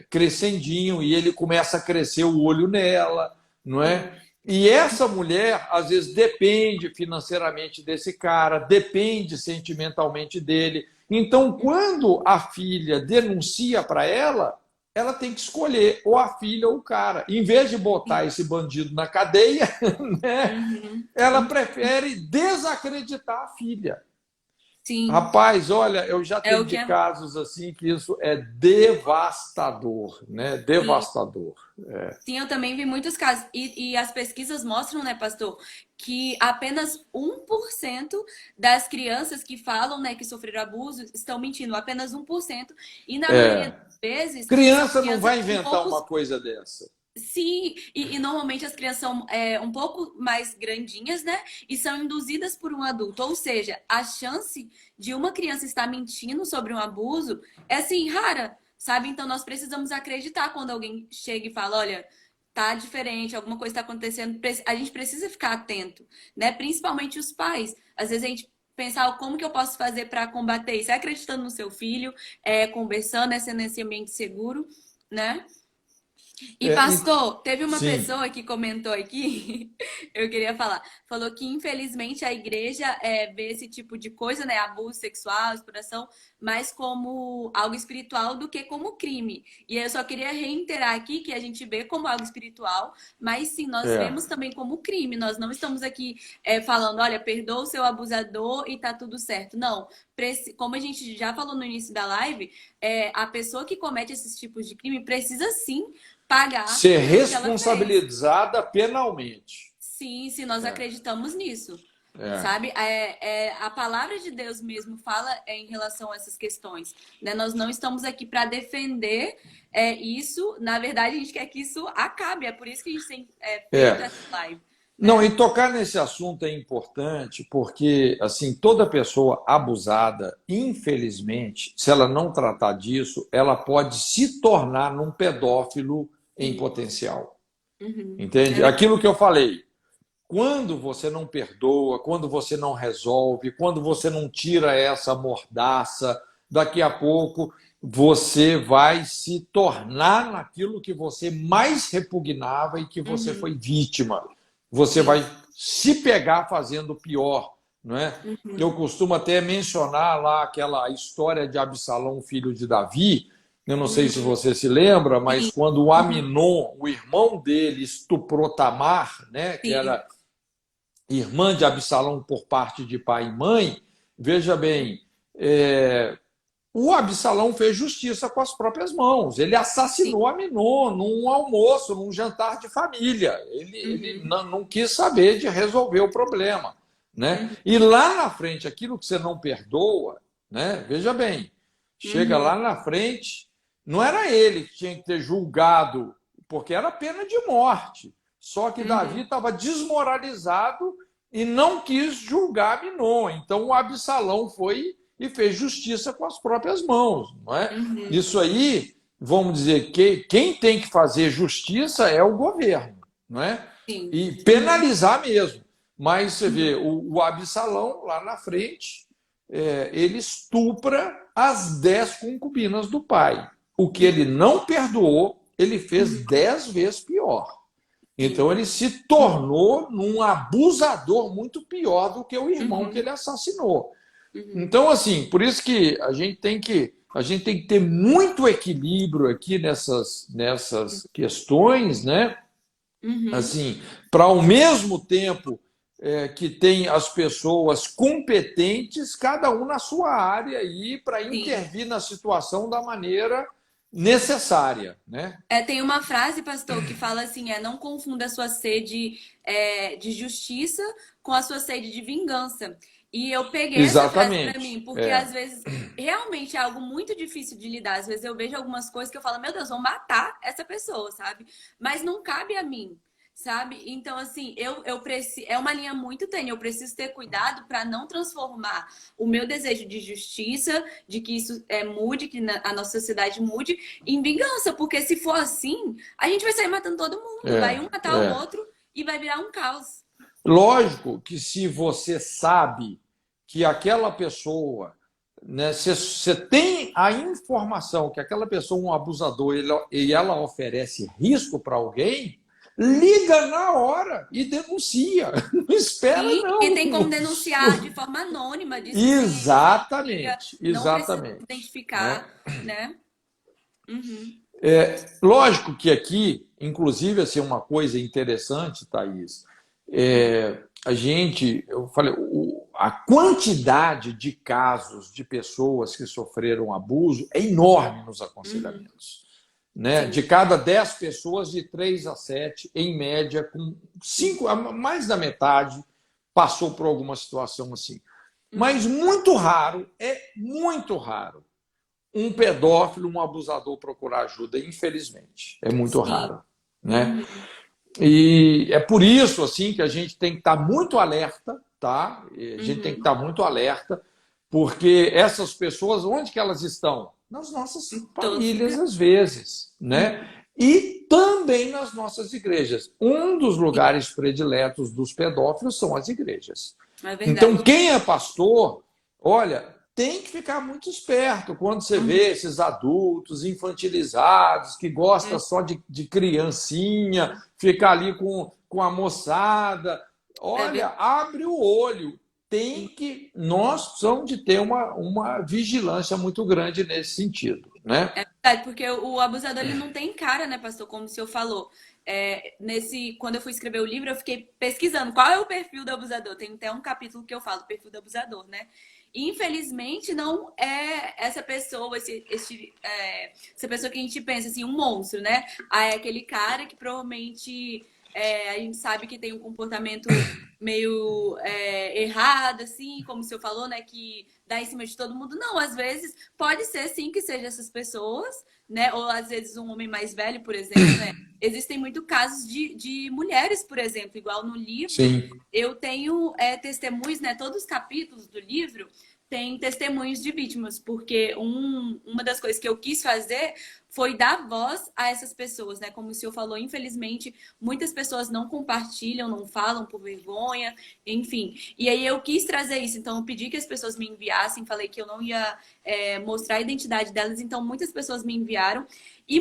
crescendinho e ele começa a crescer o olho nela, não é? E essa mulher, às vezes, depende financeiramente desse cara, depende sentimentalmente dele. Então, quando a filha denuncia para ela tem que escolher ou a filha ou o cara. Em vez de botar esse bandido na cadeia, né, Uhum. ela prefere desacreditar a filha. Sim. Rapaz, olha, eu já É o que atendi é. casos assim que isso é devastador, né? Sim. Devastador. Sim, eu também vi muitos casos. E as pesquisas mostram, né, pastor, que apenas 1% das crianças que falam, né, que sofreram abuso estão mentindo. Apenas 1%. E na maioria É. das vezes são Criança não crianças vai um inventar pouco. uma coisa dessa. Sim, e normalmente as crianças são um pouco mais grandinhas, né? E são induzidas por um adulto. Ou seja, a chance de uma criança estar mentindo sobre um abuso é assim, rara, sabe? Então nós precisamos acreditar quando alguém chega e fala, olha, tá diferente, alguma coisa está acontecendo. A gente precisa ficar atento, né? Principalmente os pais. Às vezes a gente pensar como que eu posso fazer para combater isso? É acreditando no seu filho, conversando, sendo nesse ambiente seguro, né? E É, e- pastor, teve uma sim. pessoa que comentou aqui, eu queria falar, falou que infelizmente a igreja vê esse tipo de coisa, né, abuso sexual, exploração, mais como algo espiritual do que como crime. E eu só queria reiterar aqui que a gente vê como algo espiritual, mas sim, nós É. vemos também como crime. Nós não estamos aqui falando, olha, perdoa o seu abusador e tá tudo certo. Não, como a gente já falou no início da live, a pessoa que comete esses tipos de crime precisa sim pagar Ser pelo que ela fez. responsabilizada penalmente. Sim, se nós É, acreditamos nisso. é. Sabe? A palavra de Deus mesmo fala em relação a essas questões. Né? Nós não estamos aqui para defender isso. Na verdade, a gente quer que isso acabe. É por isso que a gente tem feito É. essa live. Não, Né? e tocar nesse assunto é importante porque, assim, toda pessoa abusada, infelizmente, se ela não tratar disso, ela pode se tornar num pedófilo em Sim. potencial. Uhum. É Entende? verdade. Aquilo que eu falei, quando você não perdoa, quando você não resolve, quando você não tira essa mordaça, daqui a pouco você vai se tornar naquilo que você mais repugnava e que você Uhum. foi vítima. Você Sim. vai se pegar fazendo pior, não é? Eu Uhum. costumo até mencionar lá aquela história de Absalão, filho de Davi. Eu não sei se Uhum. você se lembra, mas Sim. quando o Uhum. Aminon, o irmão dele, estuprou Tamar, né, que Sim. era irmã de Absalão por parte de pai e mãe, veja bem, o Absalão fez justiça com as próprias mãos. Ele Sim. assassinou Aminon num almoço, num jantar de família. Ele Uhum. não quis saber de resolver o problema. Né? Uhum. E lá na frente, aquilo que você não perdoa, né? Veja bem, chega Uhum. lá na frente, não era ele que tinha que ter julgado, porque era pena de morte. Só que Davi Uhum. estava desmoralizado e não quis julgar Aminon. Então o Absalão foi e fez justiça com as próprias mãos. Não é? Uhum. Isso aí, vamos dizer, que quem tem que fazer justiça é o governo. Não é? Sim. E Uhum. penalizar mesmo. Mas você vê, Uhum. o Absalão, lá na frente, ele estupra as 10 concubinas do pai. O que ele não perdoou, ele fez Uhum. 10 vezes pior. Então Sim. ele se tornou um abusador muito pior do que o irmão que Uhum. ele assassinou. Uhum. Então, assim, por isso que a gente tem que ter muito equilíbrio aqui nessas questões, né? Uhum. Assim, para ao mesmo tempo que tem as pessoas competentes, cada um na sua área aí para Sim. intervir na situação da maneira necessária, né? Tem uma frase, pastor, que fala assim: não confunda a sua sede de justiça com a sua sede de vingança. E eu peguei essa frase para mim, Exatamente. porque às vezes realmente é algo muito difícil de lidar. Às vezes eu vejo algumas coisas que eu falo, meu Deus, vão matar essa pessoa, sabe? Mas não cabe a mim, sabe? Então, assim, eu preciso. É uma linha muito tênue, eu preciso ter cuidado para não transformar o meu desejo de justiça, de que isso mude, que a nossa sociedade mude, em vingança, porque se for assim, a gente vai sair matando todo mundo, vai É, um matar o é. outro e vai virar um caos. Lógico que se você sabe que aquela pessoa né? Você tem a informação que aquela pessoa é um abusador e ela oferece risco para alguém, liga na hora e denuncia. Não espera, Sim, e não. tem como denunciar de forma anônima, diz que sem identifica, Exatamente, não precisa exatamente. Né? identificar, né? Uhum, Lógico que aqui, inclusive, assim, uma coisa interessante, Thaís, eu falei, a quantidade de casos de pessoas que sofreram abuso é enorme nos uhum, aconselhamentos. Né? sim. De cada 10 pessoas, de 3 a 7, em média, com 5, mais da metade, passou por alguma situação assim. Mas Uhum, muito raro, um pedófilo, um abusador procurar ajuda, infelizmente. É muito sim. raro. Né? Uhum, E é por isso assim que a gente tem que estar muito alerta, tá? A gente tem que uhum. estar muito alerta, porque essas pessoas, onde que elas estão? Nas nossas Em todos os famílias, lugares. às vezes, né? Uhum, E também nas nossas igrejas. Um dos lugares prediletos dos pedófilos são as igrejas. é Então, verdade. quem é pastor, olha, tem que ficar muito esperto quando você Uhum, vê esses adultos infantilizados que gostam uhum. só de criancinha, ficar ali com a moçada. É Olha, verdade. abre o olho. Nós precisamos de ter uma vigilância muito grande nesse sentido, né? É verdade, porque o abusador ele não tem cara, né, pastor? Como o senhor falou. Quando eu fui escrever o livro, eu fiquei pesquisando qual é o perfil do abusador. Tem até um capítulo que eu falo, perfil do abusador, né? E, infelizmente, não é essa pessoa, essa pessoa que a gente pensa assim, um monstro, né? É aquele cara que provavelmente a gente sabe que tem um comportamento meio errado, assim, como o senhor falou, né? Que dá em cima de todo mundo. Não, às vezes pode ser sim que seja essas pessoas, né? Ou às vezes um homem mais velho, por exemplo, né? Existem muitos casos de mulheres, por exemplo, igual no livro, Sim. eu tenho testemunhos, né? Todos os capítulos do livro tem testemunhos de vítimas, porque uma das coisas que eu quis fazer foi dar voz a essas pessoas, né? Como o senhor falou, infelizmente, muitas pessoas não compartilham, não falam por vergonha, enfim. E aí eu quis trazer isso, então eu pedi que as pessoas me enviassem, falei que eu não ia mostrar a identidade delas, então muitas pessoas me enviaram. E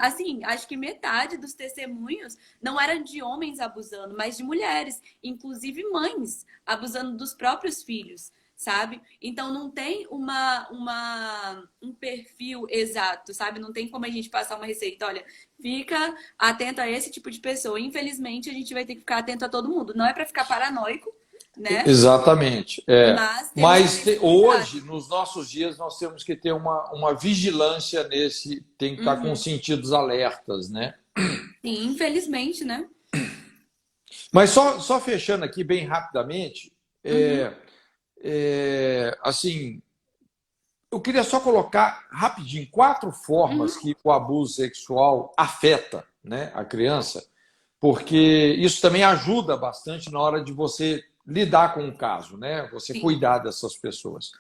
assim, acho que metade dos testemunhos não eram de homens abusando, mas de mulheres, inclusive mães abusando dos próprios filhos, sabe? Então não tem um perfil exato, sabe? Não tem como a gente passar uma receita, olha, fica atento a esse tipo de pessoa. Infelizmente, a gente vai ter que ficar atento a todo mundo. Não é para ficar paranoico, né? Exatamente. Mas temos que Mas ter esse hoje, cuidado. nos nossos dias, nós temos que ter uma vigilância nesse, tem que estar com Uhum. os sentidos alertas, né? Sim, infelizmente, né? Mas só fechando aqui bem rapidamente, Uhum. assim, eu queria só colocar rapidinho 4 formas Uhum. que o abuso sexual afeta, né, a criança, porque isso também ajuda bastante na hora de você lidar com o caso, né? Você Sim. cuidar dessas pessoas.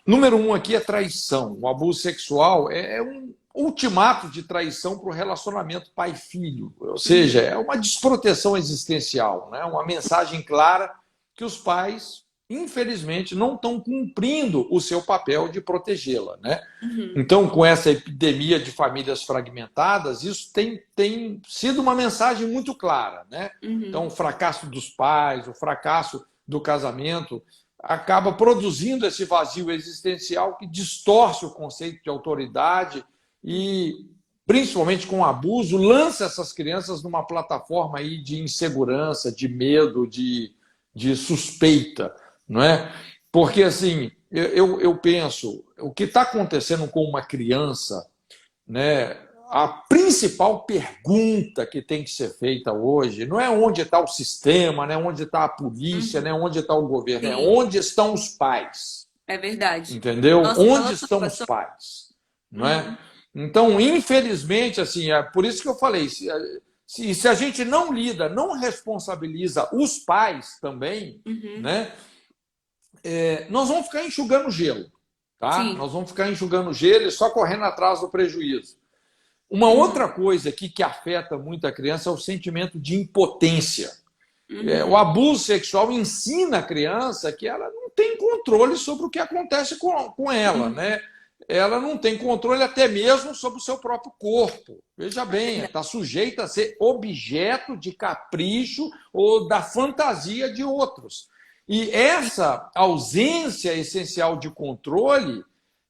Número 1 aqui é traição. O abuso sexual é um ultimato de traição para o relacionamento pai-filho. Ou seja, Uhum. é uma desproteção existencial, né? Uma mensagem clara que os pais, infelizmente, não estão cumprindo o seu papel de protegê-la, né? Uhum. Então, com essa epidemia de famílias fragmentadas, isso tem sido uma mensagem muito clara, né? Então, Uhum. o fracasso dos pais, o fracasso do casamento, acaba produzindo esse vazio existencial que distorce o conceito de autoridade e, principalmente com o abuso, lança essas crianças numa plataforma aí de insegurança, de medo, de suspeita, não é? Porque, assim, eu penso, o que está acontecendo com uma criança, né? A principal pergunta que tem que ser feita hoje não é onde está o sistema, né? Onde está a polícia, Uhum. né? Onde está o governo, é Sim, onde estão os pais, é verdade. entendeu? Nossa, Onde falou tudo, estão os pastor. pais, não é? Uhum. Então, infelizmente, assim, é por isso que eu falei, se a gente não lida, não responsabiliza os pais também, Uhum. né? Nós vamos ficar enxugando gelo, tá? Sim. Nós vamos ficar enxugando gelo e só correndo atrás do prejuízo. Uma Uhum. outra coisa aqui que afeta muito a criança é o sentimento de impotência. O Uhum. abuso sexual ensina a criança que ela não tem controle sobre o que acontece com ela, né? Ela não tem controle até mesmo sobre o seu próprio corpo. Veja bem, está sujeita a ser objeto de capricho ou da fantasia de outros. E essa ausência essencial de controle,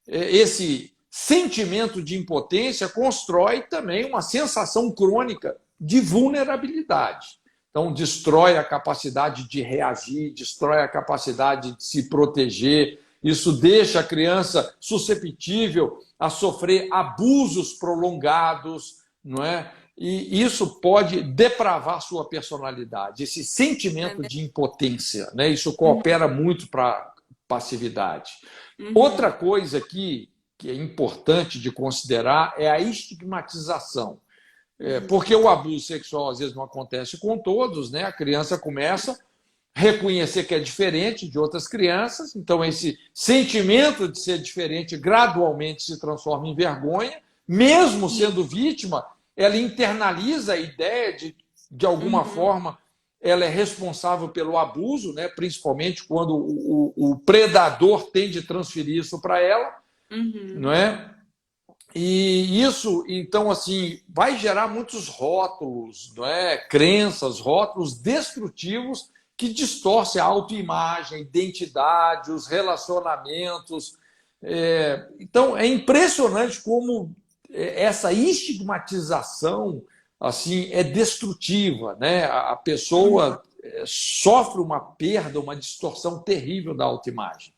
esse sentimento de impotência, constrói também uma sensação crônica de vulnerabilidade. Então, destrói a capacidade de reagir, destrói a capacidade de se proteger. Isso deixa a criança susceptível a sofrer abusos prolongados, não é? E isso pode depravar sua personalidade, esse sentimento de impotência, né? Isso coopera muito para a passividade. Outra coisa aqui que é importante de considerar é a estigmatização. Porque o abuso sexual às vezes não acontece com todos, né? A criança começa a reconhecer que é diferente de outras crianças, então esse sentimento de ser diferente gradualmente se transforma em vergonha, mesmo sendo vítima, ela internaliza a ideia de alguma forma, ela é responsável pelo abuso, né? Principalmente quando o predador tende a transferir isso para ela, não é? E isso, então, assim, vai gerar muitos rótulos, não é? Crenças, rótulos destrutivos que distorcem a autoimagem, a identidade, os relacionamentos. Então, é impressionante como essa estigmatização assim, é destrutiva, né? A pessoa sofre uma perda, uma distorção terrível da autoimagem.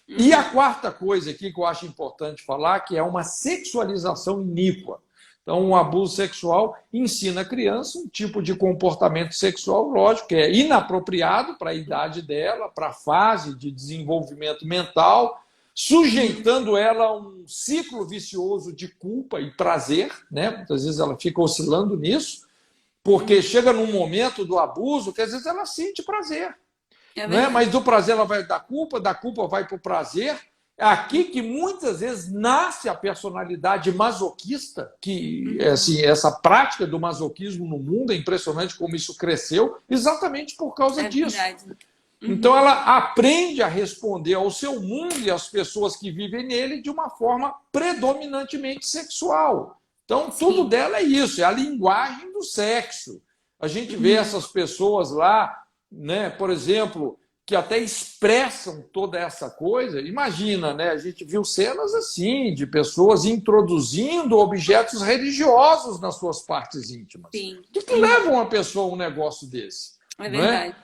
E a quarta coisa aqui que eu acho importante falar, que é uma sexualização iníqua. Então, o abuso sexual ensina a criança um tipo de comportamento sexual, lógico, que é inapropriado para a idade dela, para a fase de desenvolvimento mental, sujeitando ela a um ciclo vicioso de culpa e prazer, né? Muitas vezes ela fica oscilando nisso, porque chega num momento do abuso que às vezes ela sente prazer. Não é? Mas do prazer ela vai da culpa vai para o prazer. É aqui que muitas vezes nasce a personalidade masoquista, que assim, essa prática do masoquismo no mundo, é impressionante como isso cresceu, exatamente por causa disso. Verdade. Então ela aprende a responder ao seu mundo e às pessoas que vivem nele de uma forma predominantemente sexual. Então tudo dela é isso, é a linguagem do sexo. A gente vê essas pessoas lá, né, por exemplo, que até expressam toda essa coisa. Imagina, né? A gente viu cenas assim, de pessoas introduzindo objetos religiosos nas suas partes íntimas. Sim. O que leva uma pessoa a um negócio desse? É verdade.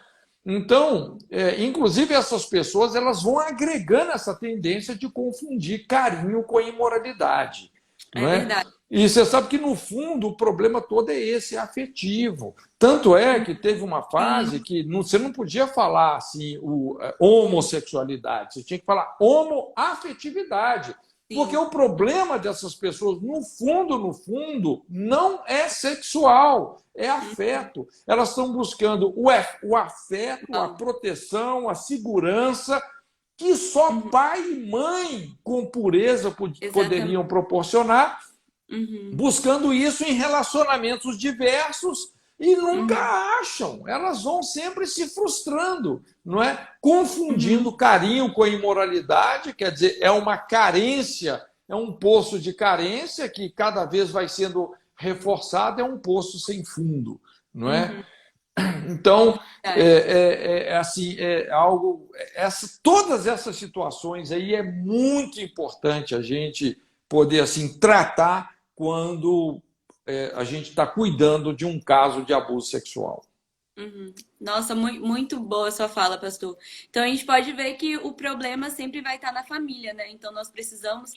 Então, inclusive essas pessoas elas vão agregando essa tendência de confundir carinho com imoralidade. É verdade. E você sabe que, no fundo, o problema todo é esse, é afetivo. Tanto é que teve uma fase que você não podia falar assim, homossexualidade, você tinha que falar homoafetividade. Porque o problema dessas pessoas, no fundo, não é sexual, é afeto. Elas estão buscando o afeto, a proteção, a segurança, que só pai e mãe com pureza poderiam proporcionar, buscando isso em relacionamentos diversos e nunca acham. Elas vão sempre se frustrando, não é? Confundindo carinho com imoralidade, quer dizer, é uma carência, é um poço de carência que cada vez vai sendo reforçado, é um poço sem fundo, não é? Então, assim, todas essas situações aí é muito importante a gente poder assim tratar quando a gente está cuidando de um caso de abuso sexual. Nossa, muito boa a sua fala, pastor. Então a gente pode ver que o problema sempre vai estar na família, né? Então nós precisamos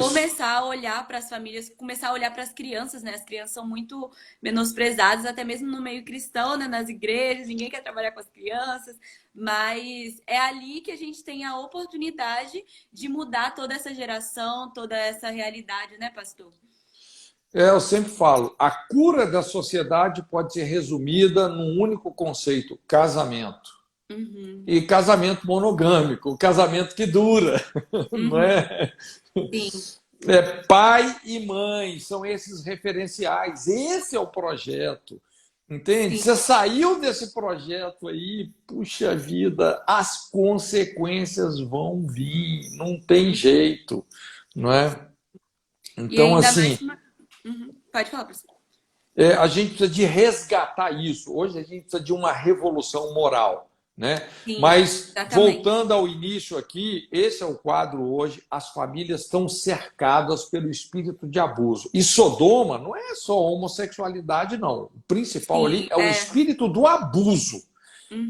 começar a olhar para as famílias, começar a olhar para as crianças, né? As crianças são muito menosprezadas, até mesmo no meio cristão, né? Nas igrejas, ninguém quer trabalhar com as crianças, mas é ali que a gente tem a oportunidade de mudar toda essa geração, toda essa realidade, né, pastor? Eu sempre falo, a cura da sociedade pode ser resumida num único conceito: casamento. E casamento monogâmico, casamento que dura, não é? Sim. Pai e mãe são esses referenciais, esse é o projeto. Entende? Sim. Você saiu desse projeto aí, puxa vida, as consequências vão vir, não tem jeito, não é? E Então, ainda mais. assim, Uhum. Pode falar, professor. a gente precisa de resgatar isso. Hoje a gente precisa de uma revolução moral, né? Sim, Mas exatamente. voltando ao início aqui, esse é o quadro hoje. As famílias estão cercadas pelo espírito de abuso. E Sodoma não é só homossexualidade, não. O principal ali Sim, é o espírito do abuso.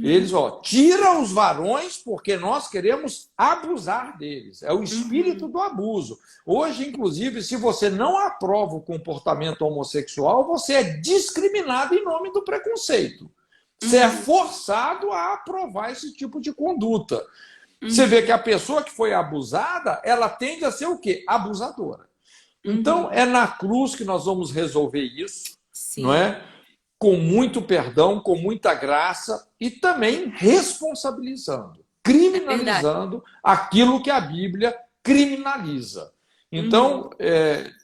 Eles, Uhum, tira os varões porque nós queremos abusar deles. É o espírito uhum, do abuso. Hoje, inclusive, se você não aprova o comportamento homossexual, você é discriminado em nome do preconceito. Você é uhum, forçado a aprovar esse tipo de conduta. Você vê que uhum, a pessoa que foi abusada, ela tende a ser o quê? Abusadora. Então, uhum. é na cruz que nós vamos resolver isso, não Sim, é? Com muito perdão, com muita graça e também responsabilizando, é verdade. criminalizando aquilo que a Bíblia criminaliza. Uhum. Então,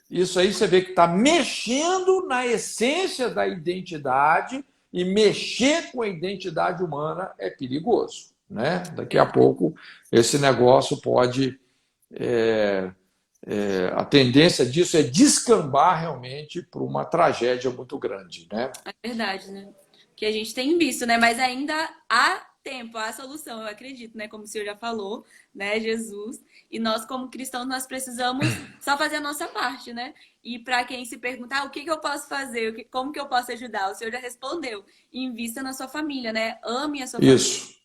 isso aí você vê que está mexendo na essência da identidade e mexer com a identidade humana é perigoso, né? Daqui a Verdade. pouco esse negócio pode a tendência disso é descambar realmente para uma tragédia muito grande, né? É verdade, né? Que a gente tem visto, né? Mas ainda há tempo, há solução, eu acredito, né? Como o senhor já falou, né? Jesus. E nós, como cristãos, nós precisamos só fazer a nossa parte, né? E para quem se perguntar, o que que eu posso fazer? Como que eu posso ajudar? O senhor já respondeu. Invista na sua família, né? Ame a sua família. Isso.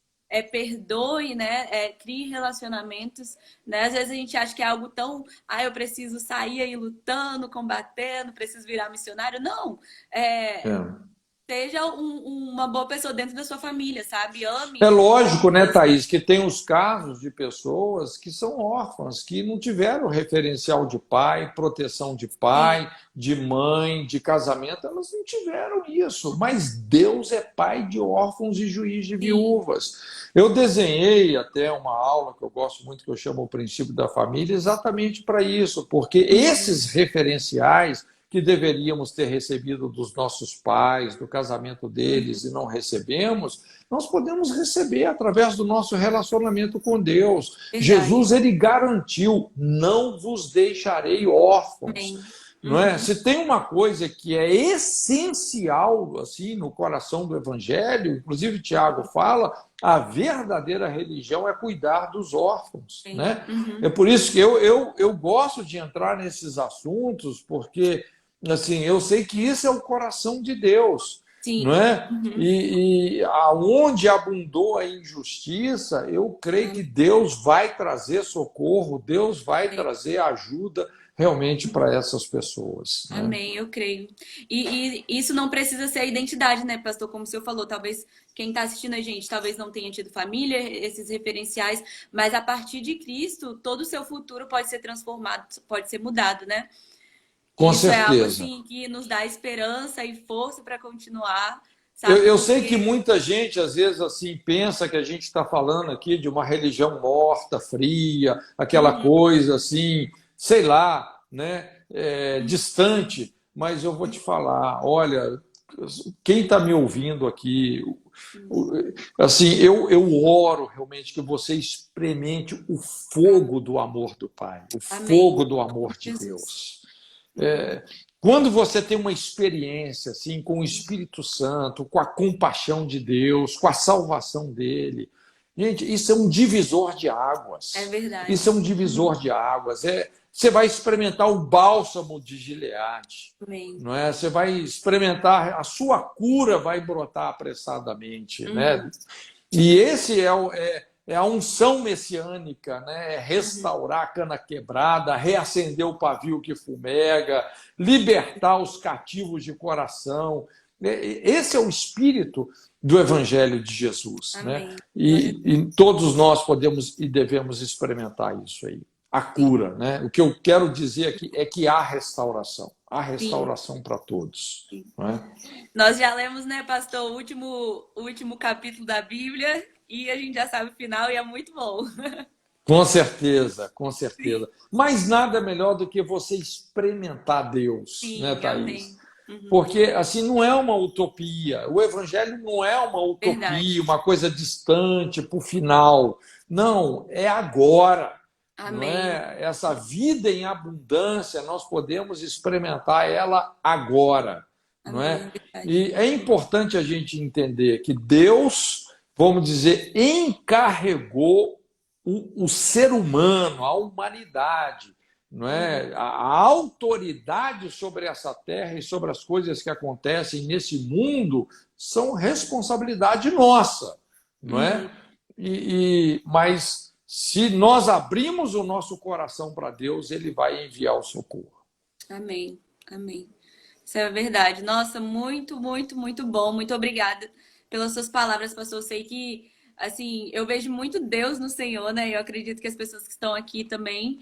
Perdoe, né? Crie relacionamentos, né? Às vezes a gente acha que é algo tão, eu preciso sair aí lutando, combatendo, preciso virar missionário. Não, é, É. seja uma boa pessoa dentro da sua família, sabe? É Ame lógico, né, você. Thaís, que tem os casos de pessoas que são órfãs, que não tiveram referencial de pai, proteção de Sim, pai, de mãe, de casamento, elas não tiveram isso. Mas Deus é pai de órfãos e juiz de sim. viúvas. Eu desenhei até uma aula que eu gosto muito, que eu chamo o princípio da família, exatamente para isso, porque Uhum, esses referenciais que deveríamos ter recebido dos nossos pais, do casamento uhum, deles e não recebemos, nós podemos receber através do nosso relacionamento com Deus. verdade. Jesus, ele garantiu: não vos deixarei órfãos. Amém. Não é? Uhum, Se tem uma coisa que é essencial assim no coração do evangelho, inclusive Tiago fala, a verdadeira religião é cuidar dos órfãos, sim. né? É Uhum, por isso que eu gosto de entrar nesses assuntos, porque assim, eu sei que isso é o coração de Deus, não sim. é? Uhum, E aonde abundou a injustiça, eu creio que Deus vai trazer socorro, Deus vai amém. trazer ajuda realmente para essas pessoas, né? Amém, eu creio. E isso não precisa ser a identidade, né, pastor? Como o senhor falou, talvez quem está assistindo a gente talvez não tenha tido família, esses referenciais, mas a partir de Cristo, todo o seu futuro pode ser transformado, pode ser mudado, né? Com E isso é algo certeza. assim que nos dá esperança e força para continuar, Eu, sabe? eu sei que Porque muita gente, às vezes, assim, pensa que a gente está falando aqui de uma religião morta, fria, aquela uhum, coisa assim, sei lá, né, uhum, distante. Mas eu vou te falar, olha, quem está me ouvindo aqui, assim, eu oro realmente que você experimente o fogo do amor do Pai, o amém. fogo do amor de Jesus. Deus. Uhum, Quando você tem uma experiência assim com o Espírito Santo, com a compaixão de Deus, com a salvação dele, gente, isso é um divisor de é águas. Isso é verdade. um Uhum, divisor de águas. Você vai experimentar o bálsamo de Gileade, amém. não é? Você vai experimentar, a sua cura vai brotar apressadamente, né? Uhum, E esse é a unção messiânica, né? É uhum, restaurar a cana quebrada, reacender o pavio que fumega, libertar os cativos de coração. Esse é o espírito do Evangelho de Jesus, né? amém. Glória a E todos nós podemos e devemos experimentar isso aí, a Deus. cura, né? O que eu quero dizer aqui é que há Sim, restauração para todos, sim. não é? Nós já lemos, né, pastor, o último capítulo da Bíblia e a gente já sabe o final e é muito bom. Com certeza, com certeza. Mas nada melhor do que você experimentar Deus, né, Sim, Thaís? amém. Porque, assim, não é uma utopia. O evangelho não é uma utopia, Verdade. uma coisa distante para o final. Não, é agora. Não Amém. é? Essa vida em abundância, nós podemos experimentar ela agora. Não é? Amém. Verdade. E é importante a gente entender que Deus, vamos dizer, encarregou o ser humano, a humanidade, não é? A autoridade sobre essa terra e sobre as coisas que acontecem nesse mundo são responsabilidade nossa, não é? Uhum. Mas se nós abrimos o nosso coração para Deus, Ele vai enviar o socorro. Amém. Amém. Isso é verdade. Nossa, muito, muito, muito bom. Muito obrigada pelas suas palavras, pastor. Eu sei que, assim, eu vejo muito Deus no Senhor, né? Eu acredito que as pessoas que estão aqui também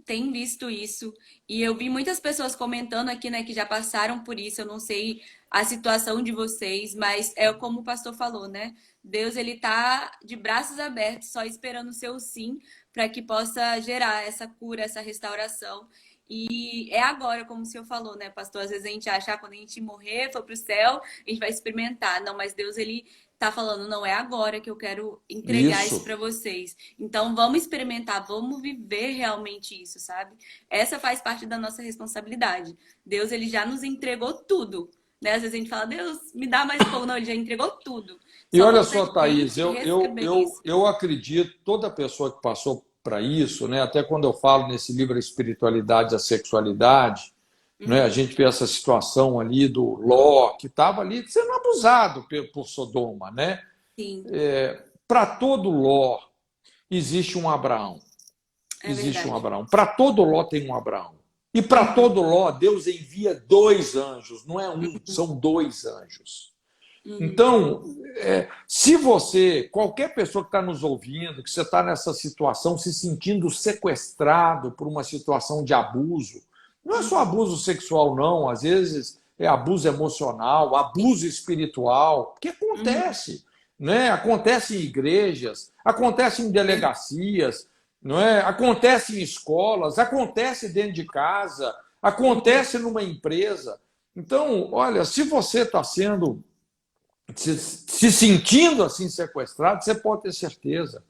têm visto isso. E eu vi muitas pessoas comentando aqui, né, que já passaram por isso. Eu não sei a situação de vocês, mas é como o pastor falou, né? Deus, ele tá de braços abertos, só esperando o seu sim, para que possa gerar essa cura, essa restauração. E é agora, como o senhor falou, né, pastor? Às vezes a gente acha, quando a gente morrer, for pro céu, a gente vai experimentar. Não, mas Deus, ele tá falando, não é agora que eu quero entregar isso Isso. para vocês. Então, vamos experimentar, vamos viver realmente isso, sabe? Essa faz parte da nossa responsabilidade. Deus, ele já nos entregou tudo, né? Às vezes a gente fala, Deus, me dá mais pouco. Não, ele já entregou tudo. E Só olha falta só, a Thaís, gente receber isso. eu acredito, toda pessoa que passou para isso, né, até quando eu falo nesse livro A Espiritualidade e a Sexualidade, né, a gente vê essa situação ali do Ló, que estava ali sendo abusado por Sodoma. Né? Sim, Para todo Ló existe um Abraão. é Existe um verdade. Abraão. Para todo Ló tem um Abraão. E para todo Ló, Deus envia dois anjos, não é um, são dois anjos. Uhum. Então, se você, qualquer pessoa que está nos ouvindo, que você está nessa situação, se sentindo sequestrado por uma situação de abuso, não é só abuso sexual, não, às vezes é abuso emocional, abuso espiritual, que Uhum. acontece, né? Acontece em igrejas, acontece em delegacias, não é? Acontece em escolas, acontece dentro de casa, acontece numa empresa. Então, olha, se você está sendo se sentindo assim sequestrado, você pode ter certeza.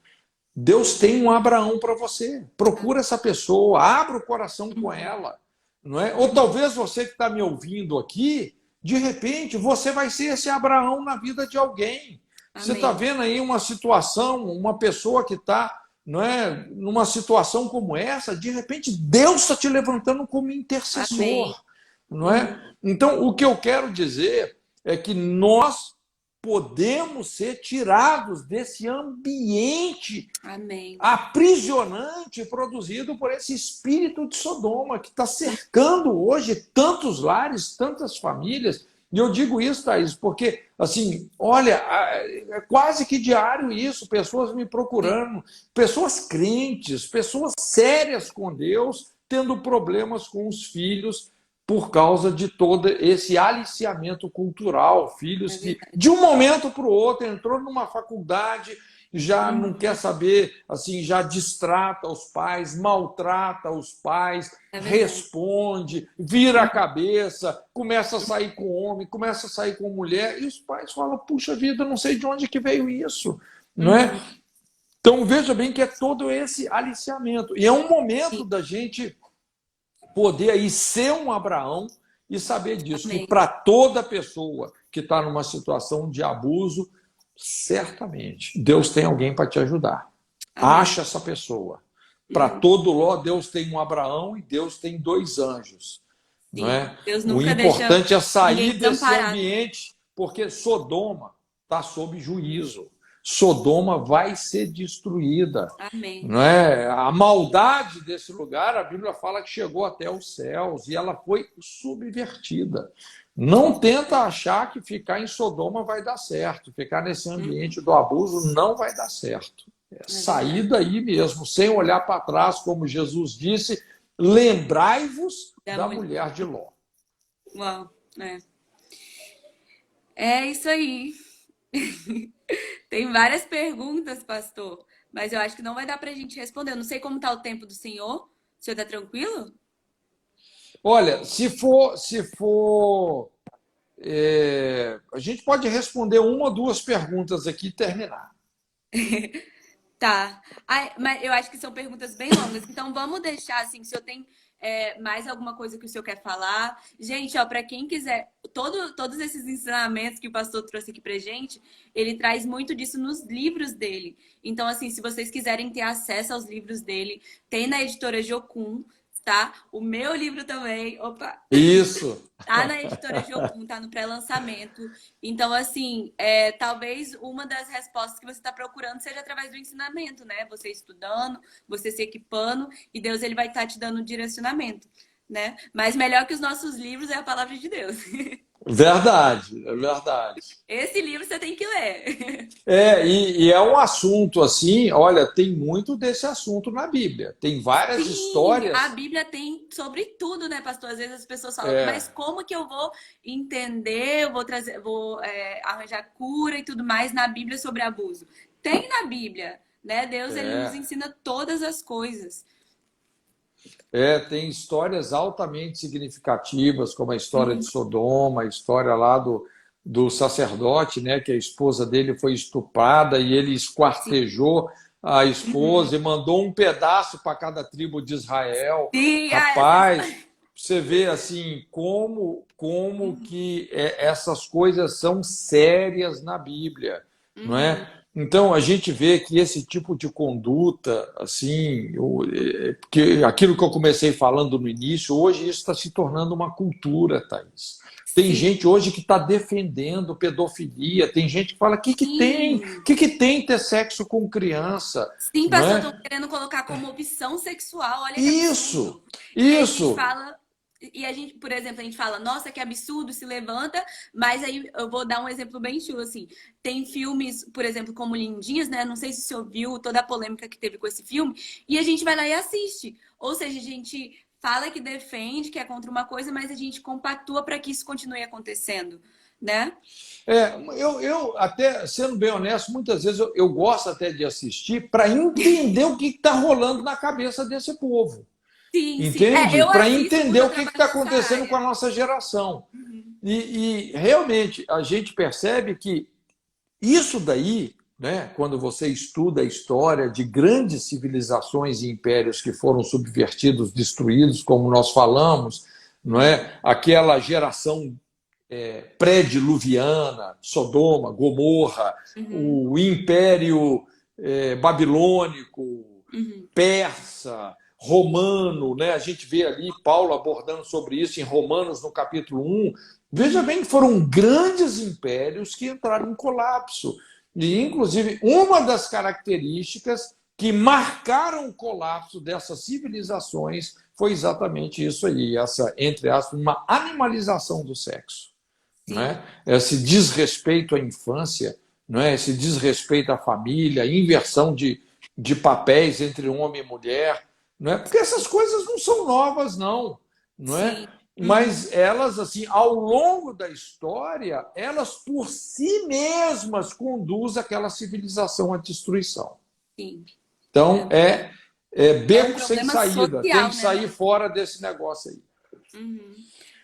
Deus tem um Abraão para você. Procura essa pessoa, abra o coração com ela. Não é? Ou talvez você que está me ouvindo aqui, de repente, você vai ser esse Abraão na vida de alguém. Você está Amém. vendo aí uma situação, uma pessoa que está, não é, numa situação como essa, de repente Deus está te levantando como Amém. intercessor. Não é? Uhum. Então, o que eu quero dizer é que nós podemos ser tirados desse ambiente Amém. aprisionante produzido por esse espírito de Sodoma que está cercando hoje tantos lares, tantas famílias. E eu digo isso, Thaís, porque, assim, olha, é quase que diário isso, pessoas me procurando, pessoas crentes, pessoas sérias com Deus, tendo problemas com os filhos por causa de todo esse aliciamento cultural. Filhos É que, verdade. de um momento para o outro, entrou numa faculdade, já não Uhum. quer saber, assim, já distrata os pais, maltrata os pais, É verdade. responde, vira a cabeça, começa a sair com homem, começa a sair com mulher, e os pais falam, puxa vida, eu não sei de onde que veio isso, não é? Uhum. Então veja bem que é todo esse aliciamento. E é um Sim. momento da gente poder aí ser um Abraão e saber disso, que Amém. para toda pessoa que está numa situação de abuso, certamente Deus tem alguém para te ajudar. Amém. Acha essa pessoa. Para Uhum. todo Ló, Deus tem um Abraão e Deus tem dois anjos. Não Sim. é? Deus O nunca deixa importante é ninguém sair desse desamparado. ambiente, porque Sodoma está sob juízo. Sodoma vai ser destruída. Amém. Não é? A maldade desse lugar, a Bíblia fala que chegou até os céus e ela foi subvertida. Não tenta achar que ficar em Sodoma vai dar certo. Ficar nesse Uhum. ambiente do abuso não vai dar certo. É É sair verdade. daí mesmo, sem olhar para trás, como Jesus disse, lembrai-vos Da da mulher. mulher de Ló. Uau. É isso aí. Tem várias perguntas, pastor, mas eu acho que não vai dar pra gente responder. Eu não sei como tá o tempo do senhor. O senhor tá tranquilo? Olha, a gente pode responder uma ou duas perguntas aqui e terminar. Tá. Ai, mas eu acho que são perguntas bem longas. Então vamos deixar assim, se eu tenho mais alguma coisa que o senhor quer falar. Gente, ó, para quem quiser, todos esses ensinamentos que o pastor trouxe aqui pra gente, ele traz muito disso nos livros dele. Então, assim, se vocês quiserem ter acesso aos livros dele, tem na editora Jocum, tá? O meu livro também. Opa! Isso. Tá na editora Jocum, tá no pré-lançamento. Então, assim, talvez uma das respostas que você está procurando seja através do ensinamento, né? Você estudando, você se equipando, e Deus ele vai estar te dando um direcionamento, né? Mas melhor que os nossos livros é a palavra de Deus. Verdade, é verdade. Esse livro você tem que ler. E é um assunto assim, olha, tem muito desse assunto na Bíblia. Tem várias Sim, a histórias. Bíblia tem sobre tudo, né, pastor? Às vezes as pessoas falam, É, mas como que eu vou entender, eu vou trazer, arranjar cura e tudo mais na Bíblia sobre abuso? Tem na Bíblia, né? Deus, ele nos é, ensina todas as coisas. tem histórias altamente significativas, como a história de Uhum. Sodoma, a história lá do sacerdote, né, que a esposa dele foi estuprada e ele Sim. esquartejou a Uhum. esposa e mandou um pedaço para cada tribo de Israel. Sim, essa Rapaz, história. você vê assim como Uhum. que essas coisas são sérias na Bíblia, não Uhum. é? Então a gente vê que esse tipo de conduta, assim, que aquilo que eu comecei falando no início, hoje isso está se tornando uma cultura, Thaís. Tem Sim. gente hoje que está defendendo pedofilia, tem gente que fala: Sim. que tem ter sexo com criança, Sim, não pastor, é? estão querendo colocar como opção sexual. Olha que Isso, absurdo. E aí a gente isso. fala, e a gente, por exemplo, a gente fala, nossa, que absurdo, se levanta, mas aí eu vou dar um exemplo bem chulo, assim. Tem filmes, por exemplo, como Lindinhas, né? Não sei se o senhor viu toda a polêmica que teve com esse filme, e a gente vai lá e assiste. Ou seja, a gente fala que defende, que é contra uma coisa, mas a gente compactua para que isso continue acontecendo, né? Eu, até sendo bem honesto, muitas vezes eu gosto até de assistir para entender o que está rolando na cabeça desse povo, Sim, sim. entende? Eu Para assisto entender porque eu o que trabalho está nessa acontecendo com a área. nossa geração. Uhum. E realmente a gente percebe que isso daí, né, quando você estuda a história de grandes civilizações e impérios que foram subvertidos, destruídos, como nós falamos, não Uhum. é? Aquela geração pré-diluviana, Sodoma, Gomorra, Uhum. o Império Babilônico, Uhum. persa, romano, né? A gente vê ali Paulo abordando sobre isso em Romanos, no capítulo 1. Veja Uhum. bem que foram grandes impérios que entraram em colapso. E, inclusive, uma das características que marcaram o colapso dessas civilizações foi exatamente isso aí, essa, entre aspas, uma animalização do sexo, não Sim, é? Esse desrespeito à infância, não é? Esse desrespeito à família, inversão de papéis entre homem e mulher, não é? Porque essas coisas não são novas, não é? sim. Uhum. Mas elas, assim, ao longo da história, elas por si mesmas conduzem aquela civilização à destruição. Sim. É, Então, é é um beco sem problema saída, tem social, que né? sair fora desse negócio aí. Uhum.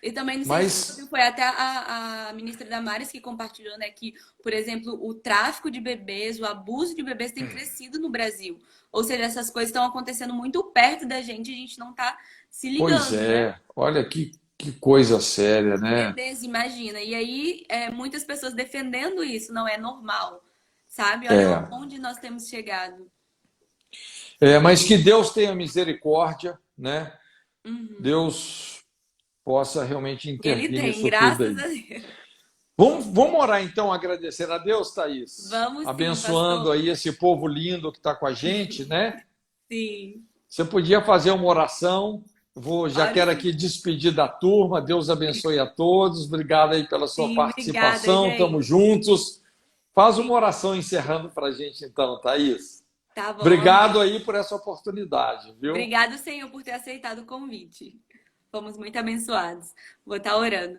E também, não sei se você Mas, viu, foi até a ministra Damares que compartilhou, né, que, por exemplo, o tráfico de bebês, o abuso de bebês tem crescido no Brasil. Ou seja, essas coisas estão acontecendo muito perto da gente e a gente não está se pois ligando, né? é, olha que coisa séria, né? Bebês, imagina. E aí, muitas pessoas defendendo isso, não é normal, sabe? Olha É, onde nós temos chegado. mas que Deus tenha misericórdia, né? Uhum. Deus possa realmente Ele intervir tem, nisso tudo graças aí. a Deus. Vamos orar então, agradecer a Deus, Thaís, Vamos sim, abençoando pastor. aí esse povo lindo que está com a gente, né? Sim. Você podia fazer uma oração. Já Oro quero sim. aqui despedir da turma. Deus abençoe a todos. Obrigado aí pela sua Sim, obrigada, participação. Estamos gente. juntos. Faz Sim, uma oração encerrando para a gente, então, Thaís. tá bom, Obrigado amém. aí por essa oportunidade, viu? Obrigado, Senhor, por ter aceitado o convite. Fomos muito abençoados. Vou estar orando.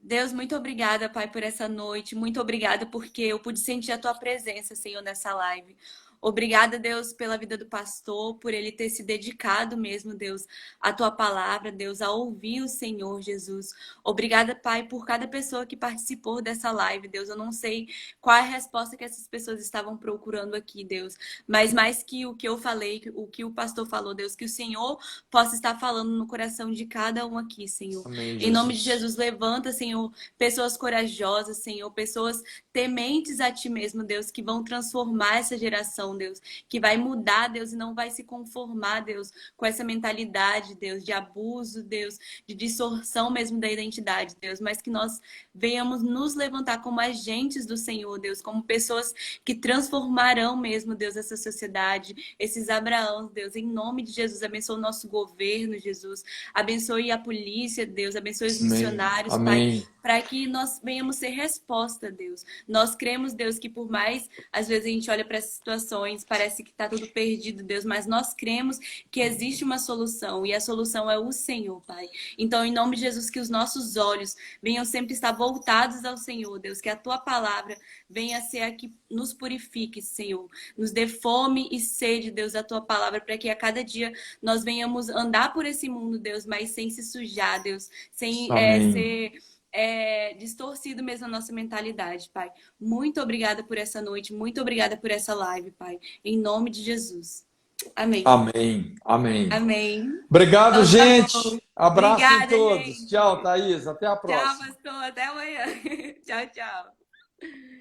Deus, muito obrigada, Pai, por essa noite. Muito obrigada porque eu pude sentir a tua presença, Senhor, nessa live. Obrigada, Deus, pela vida do pastor, por ele ter se dedicado mesmo, Deus, à tua palavra, Deus, a ouvir o Senhor, Jesus. Obrigada, Pai, por cada pessoa que participou dessa live, Deus. Eu não sei qual é a resposta que essas pessoas estavam procurando aqui, Deus, mas mais que o que eu falei, o que o pastor falou, Deus, que o Senhor possa estar falando no coração de cada um aqui, Senhor. Amém, Em nome de Jesus. Jesus, levanta, Senhor, pessoas corajosas, Senhor, pessoas tementes a Ti mesmo, Deus, que vão transformar essa geração, Deus, que vai mudar, Deus, e não vai se conformar, Deus, com essa mentalidade, Deus, de abuso, Deus, de distorção mesmo da identidade, Deus, mas que nós venhamos nos levantar como agentes do Senhor, Deus, como pessoas que transformarão mesmo, Deus, essa sociedade, esses Abraãos, Deus, em nome de Jesus, abençoa o nosso governo, Jesus, abençoe a polícia, Deus, abençoe os Amém. missionários, Pai, Amém. para que nós venhamos ser resposta, Deus. Nós cremos, Deus, que por mais, às vezes a gente olha para essas situações, parece que está tudo perdido, Deus, mas nós cremos que existe uma solução, e a solução é o Senhor, Pai. Então, em nome de Jesus, que os nossos olhos venham sempre estar voltados ao Senhor, Deus, que a Tua palavra venha a ser a que nos purifique, Senhor. Nos dê fome e sede, Deus, da Tua palavra, para que a cada dia nós venhamos andar por esse mundo, Deus, mas sem se sujar, Deus, sem Amém. ser distorcido mesmo a nossa mentalidade, Pai. Muito obrigada por essa noite, muito obrigada por essa live, Pai. Em nome de Jesus. Amém. Amém. Amém. Amém. Obrigado, Então, tá gente. bom. Abraço em Obrigada, todos. gente. Tchau, Thaís. Até a Tchau, próxima. pastor. Até amanhã. Tchau, tchau.